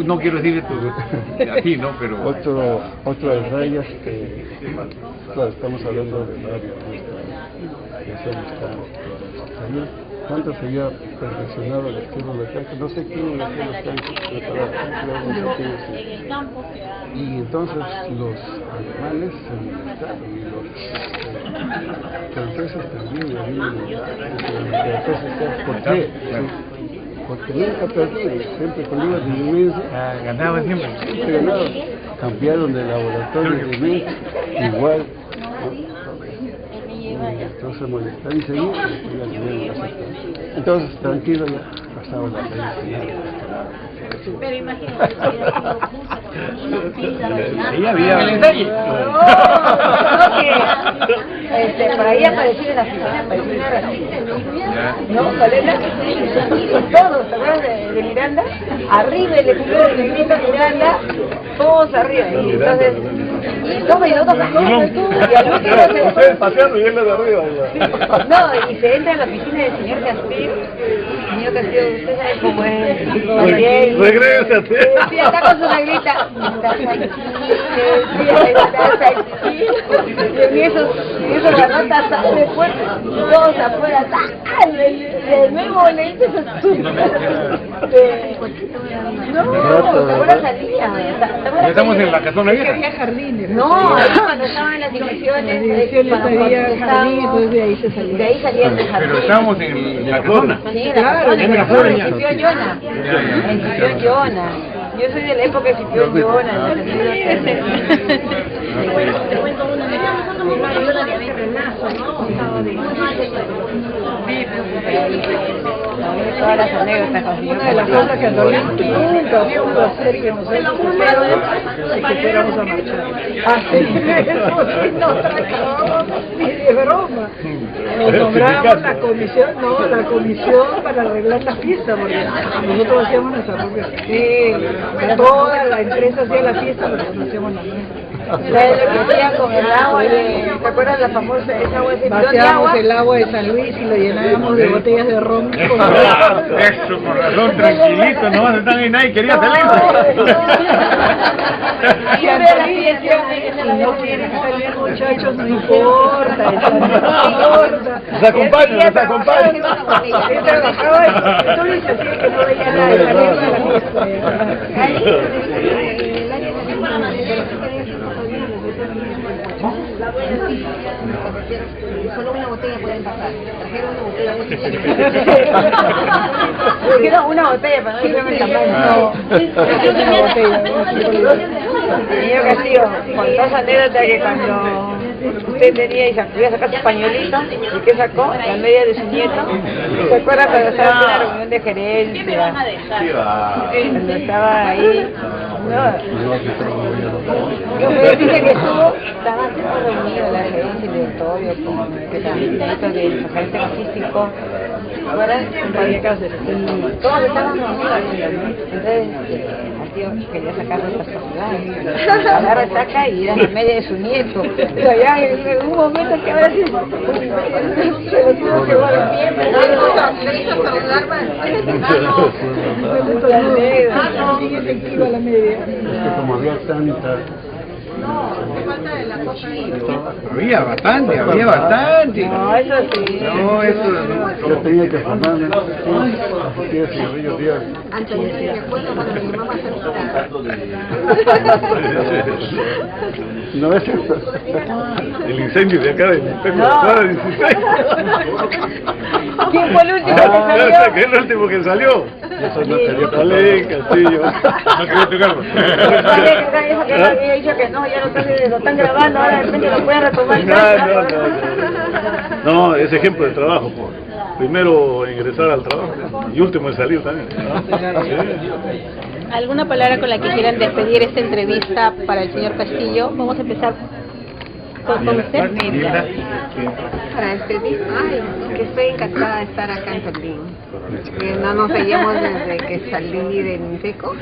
No quiero decir esto así, ¿no? Pero... Otro de rayas que... Claro, estamos hablando de varios. ¿Cuánto se había perfeccionado el estilo de canje? No sé quién le hacía los canjes preparados. Y entonces los alemanes se molestaron y los franceses también. ¿Por qué? Porque nunca perdieron, siempre con libros de inmensa. Ganaban siempre. Siempre ganaban. Cambiaron de laboratorio de inmensa, igual. Entonces molestaron y seguían. Entonces, tranquilo, ya pasaba la ley. Pero imagínate, ella había... Por ahí apareció en la oficina, apareció una racista, ¿no? Valera, todos, ¿te acuerdas de Miranda? Arriba el escudo de Negrita Miranda, todos arriba. Y entonces, toma y nosotros bajamos, y al último se... paseando y él de arriba. No, y se entra en la oficina del señor Castillo. Señor Castillo, usted sabe cómo es. Regrésate. Sí, está con su negrita. Estás aquí. Y en esos garrotas sale fuerte. Todos afuera. De nuevo le dice ahora salía. Ya estamos en la casona vieja. Había jardines. No, cuando estaban en las divisiones. Había jardín, entonces de ahí se salía. De ahí salían de jardín. Pero estamos en la casona. Sí, en la casona, en la flora, en Cipión Yona. En Cipión Yona. Yo soy de la época de Cipión Yona. Todas las anécdotas. Una de las cosas que Antonio nunca pudo hacer que nosotros es que fuéramos a marchar. Ni de broma. Nos nombramos la comisión para arreglar la fiesta, porque nosotros hacíamos nuestra propia fiesta. Toda la empresa hacía la fiesta, pero nosotros hacíamos la nuestra. La que hacían con el agua, ¿te acuerdas la famosa esa agua de vaciábamos el agua de San Luis y lo llenábamos de botellas de ron. Eso, por razón, tranquilito, no están y nadie quería salir. No quieren salir, muchachos, no importa, Nos acompañan. Entonces hacía que no veía nada de salir de la Solo una botella pueden pasar. Trajeron una botella. Trajeron una botella para no decirme el tamaño. Una botella. Señor Castillo, contó esa anécdota que cuando usted tenía y iba a sacar su pañuelito, ¿y qué sacó? La media de su nieto. ¿Se acuerda cuando estaba en una reunión de gerencia? Cuando estaba ahí. No, Yo me dije que estuvo, estaban todos reunidos, la gerencia y el directorio, con que también director del gerente artístico, ahora todos estaban reunidos, entonces el tío quería sacar estas posibilidades, agarra, saca y era la media de su nieto, pero ya en un momento que ahora sí, se lo tuvo que volver bien, le hizo saludar más. Sigue efectiva la media. Como había tanta... Falta de la cosa ahí. Había bastante, había bastante. No, eso sí. No, eso Yo tenía que formar 10 cigarrillos diarios. Antes de me acuerdo cuando mi mamá se No es eso. El incendio de acá de mi peco, la 16. ¿Quién fue el último que salió? ¿Quién es el último que salió? Yo soy Natalia Palén, Castillo. No quería tocarlo. Eso que había dicho que no, ya lo están grabando, ahora de repente lo pueden retomar. No, es ejemplo de trabajo. Primero ingresar al trabajo y último en salir también. ¿Alguna palabra con la que quieran despedir esta entrevista para el señor Castillo? Vamos a empezar con usted. Para despedir, que estoy encantada de estar acá en Tolín. No nos veíamos desde que salí del MIPECO.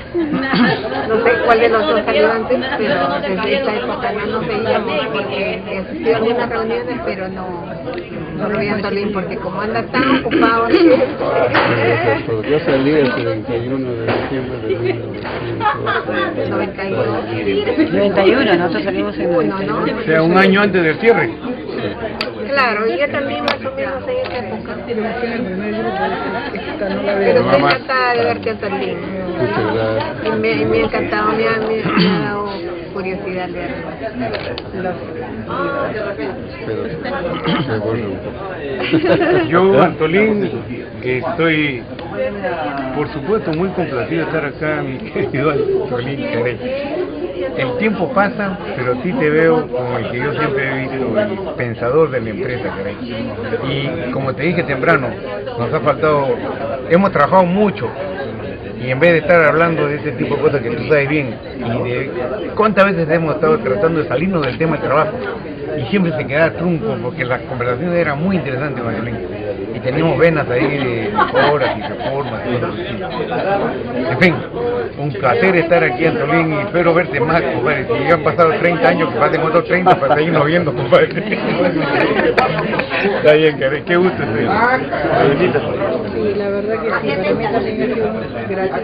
No sé cuál de los dos salió antes, pero desde esa época no nos veíamos porque asistí a algunas reuniones, pero no lo veía en Tolín porque como anda tan ocupado. Yo salí el 31 de diciembre de 91, nosotros salimos en 91, ¿no? O sea, un año antes del cierre. Claro, y yo también más o menos en esa época. Pero estoy encantada de verte también. Muchas gracias. Y me ha encantado, me ha dado curiosidad leerlo. Yo, Antolín, estoy, por supuesto, muy complacido de estar acá, mi querido Antolín, caray. El tiempo pasa, pero a ti te veo como el que yo siempre he visto, el pensador de la empresa, caray. Y como te dije temprano, nos ha faltado, hemos trabajado mucho. Y en vez de estar hablando de este tipo de cosas que tú sabes bien, y de cuántas veces hemos estado tratando de salirnos del tema del trabajo, y siempre se quedaba trunco, porque las conversaciones eran muy interesantes, Marcelín, y teníamos venas ahí de mejoras y reformas y cosas así. En fin, un placer estar aquí, Antolín, y espero verte más, compadre. Si ya han pasado 30 años, que pasen otros 30 para seguirnos viendo, compadre. Está bien, qué gusto estoy. Sí, la verdad que sí, para mí también ha sido gratis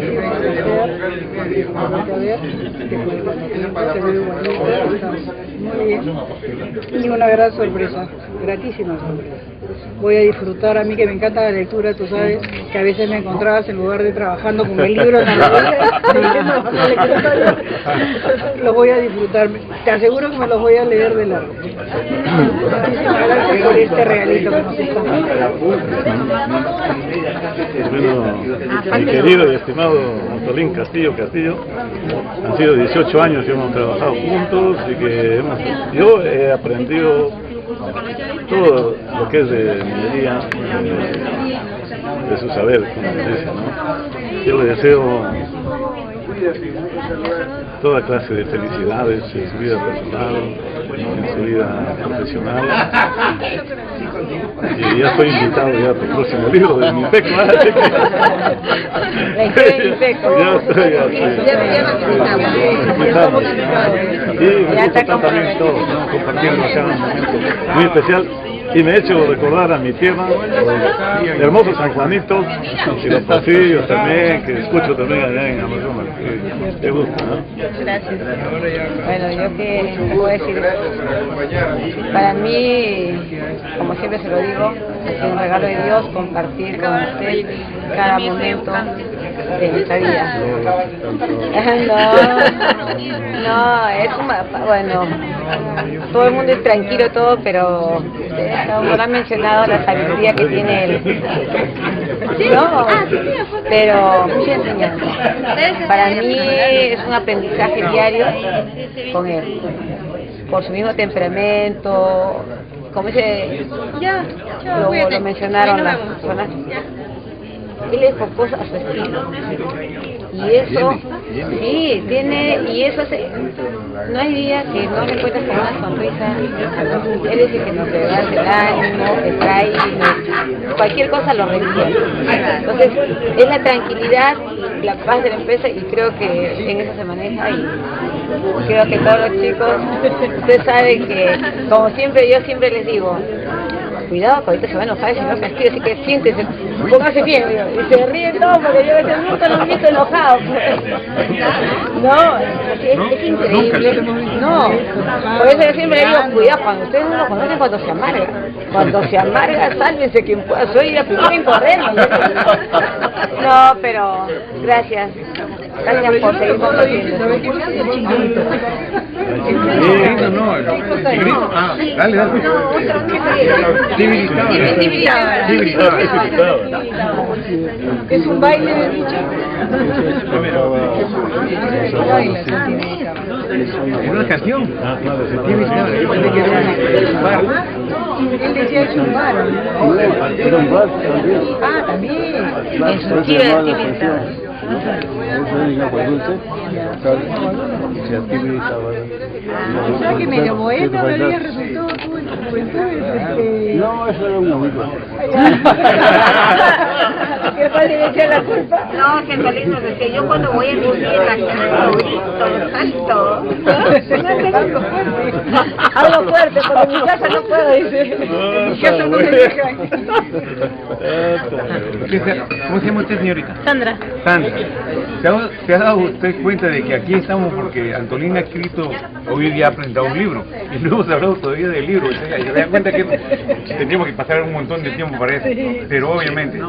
muy bien y una gran sorpresa, gratísima sorpresa. Voy a disfrutar, a mí que me encanta la lectura, tú sabes que a veces me encontrabas en lugar de trabajando con el libro en la novela, los voy a disfrutar, te aseguro que me los voy a leer de largo. Muchísimas gracias por este regalito que nos están dando. Bueno, mi querido y estimado Antolín Castillo, han sido 18 años que hemos trabajado juntos y que yo he aprendido todo lo que es de minería, de su saber, como se dice, ¿no? Yo le deseo toda clase de felicidades en su vida personal, en su vida profesional. Y ya estoy invitado ya para el próximo libro de MIPECO. La historia de MIPECO. Ya estoy. Y me gusta también todo, ¿no? Compartiendo acá un momento muy especial. Y me he hecho recordar a mi tierra, el hermoso San Juanito, y los pasillos también, que escucho también allá en Amazonas. Qué gusto, ¿no? Gracias. Bueno, yo qué puedo decir, para mí, como siempre se lo digo, es un regalo de Dios compartir con usted cada momento de nuestra vida. No, es bueno, todo el mundo es tranquilo, todo, pero no han mencionado la sabiduría que tiene él. No, pero mucha enseñanza. Para mí es un aprendizaje diario con él, por su mismo temperamento, como lo mencionaron las personas. Él es jocoso a su estilo Y eso, sí, tiene, y eso hace, no hay día que no le encuentres con una sonrisa. Él es el que nos levanta el ánimo, está ahí, cualquier cosa lo recibe. Entonces, es la tranquilidad y la paz de la empresa, y creo que en eso se maneja, y creo que todos los chicos, ustedes saben que, como siempre, yo siempre les digo, cuidado que ahorita se va a enojar el señor Castillo, así que siéntese, póngase bien, y se ríen todos porque yo a veces nunca los he visto enojados. No, es increíble. No, por eso yo siempre digo, cuidado, cuando ustedes no lo conocen, cuando se amarga. Cuando se amarga, sálvense quien pueda, soy la primera en correr. No, pero gracias. Gracias por seguir compartiendo. Dale. Es un baile de dicho. Es una canción. Él decía es un bar. Era un bar también. Ah, también. En su tía de Eso es agua dulce, sal, y se activizaba. O sea que medio bohemio había resultado tú en tu juventud. No, eso era un amigo. ¿Qué padre le echa la culpa? No, que feliz nos decía, yo cuando voy a mi tierra, salto. Algo fuerte, porque en mi casa no puedo, dice. En mi casa no me dejan. ¿Cómo se llama usted, señorita? Sandra. Sandra, ¿se ha dado usted cuenta de que aquí estamos porque Antolina ha escrito, hoy día ha presentado un libro, y no hemos hablado todavía del libro? Se da cuenta que tendríamos que pasar un montón de tiempo para eso, pero obviamente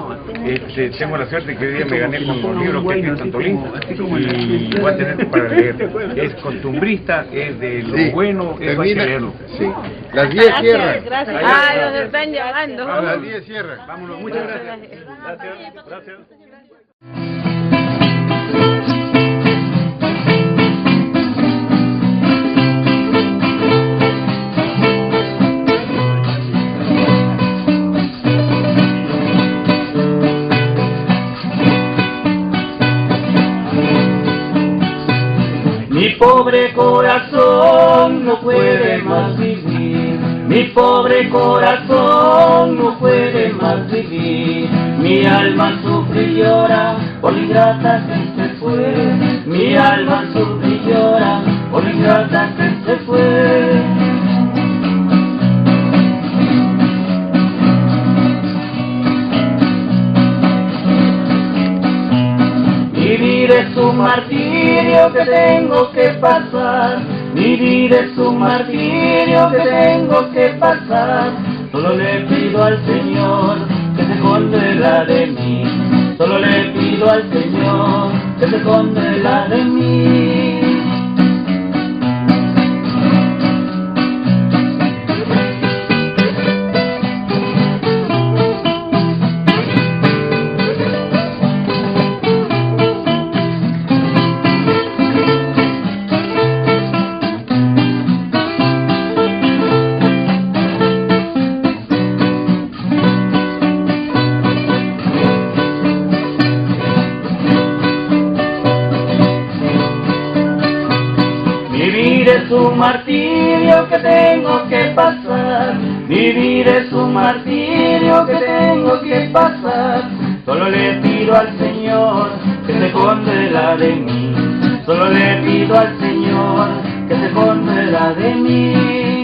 tengo la suerte que hoy día me gané con un libro que ha escrito Antolín, y voy a tener para leer. Es costumbrista, es de lo bueno, es hay que leerlo. Sí. Las 10 cierran. Gracias. Ah, nos están llamando. A las 10 cierran. Vámonos, muchas gracias. Gracias. Mi pobre corazón no puede más vivir, mi pobre corazón no puede más vivir, mi alma sufre y llora por la ingrata que se fue, mi alma sufre y llora por la ingrata que se fue. Vivir es un martirio que tengo que pasar, vivir es un martirio que tengo que pasar. Solo le pido al Señor que se condena de mí, solo le pido al Señor que se condena de mí. Vivir es un martirio que tengo que pasar, vivir es un martirio que tengo que pasar. Solo le pido al Señor que se condena de mí, solo le pido al Señor que se condena de mí.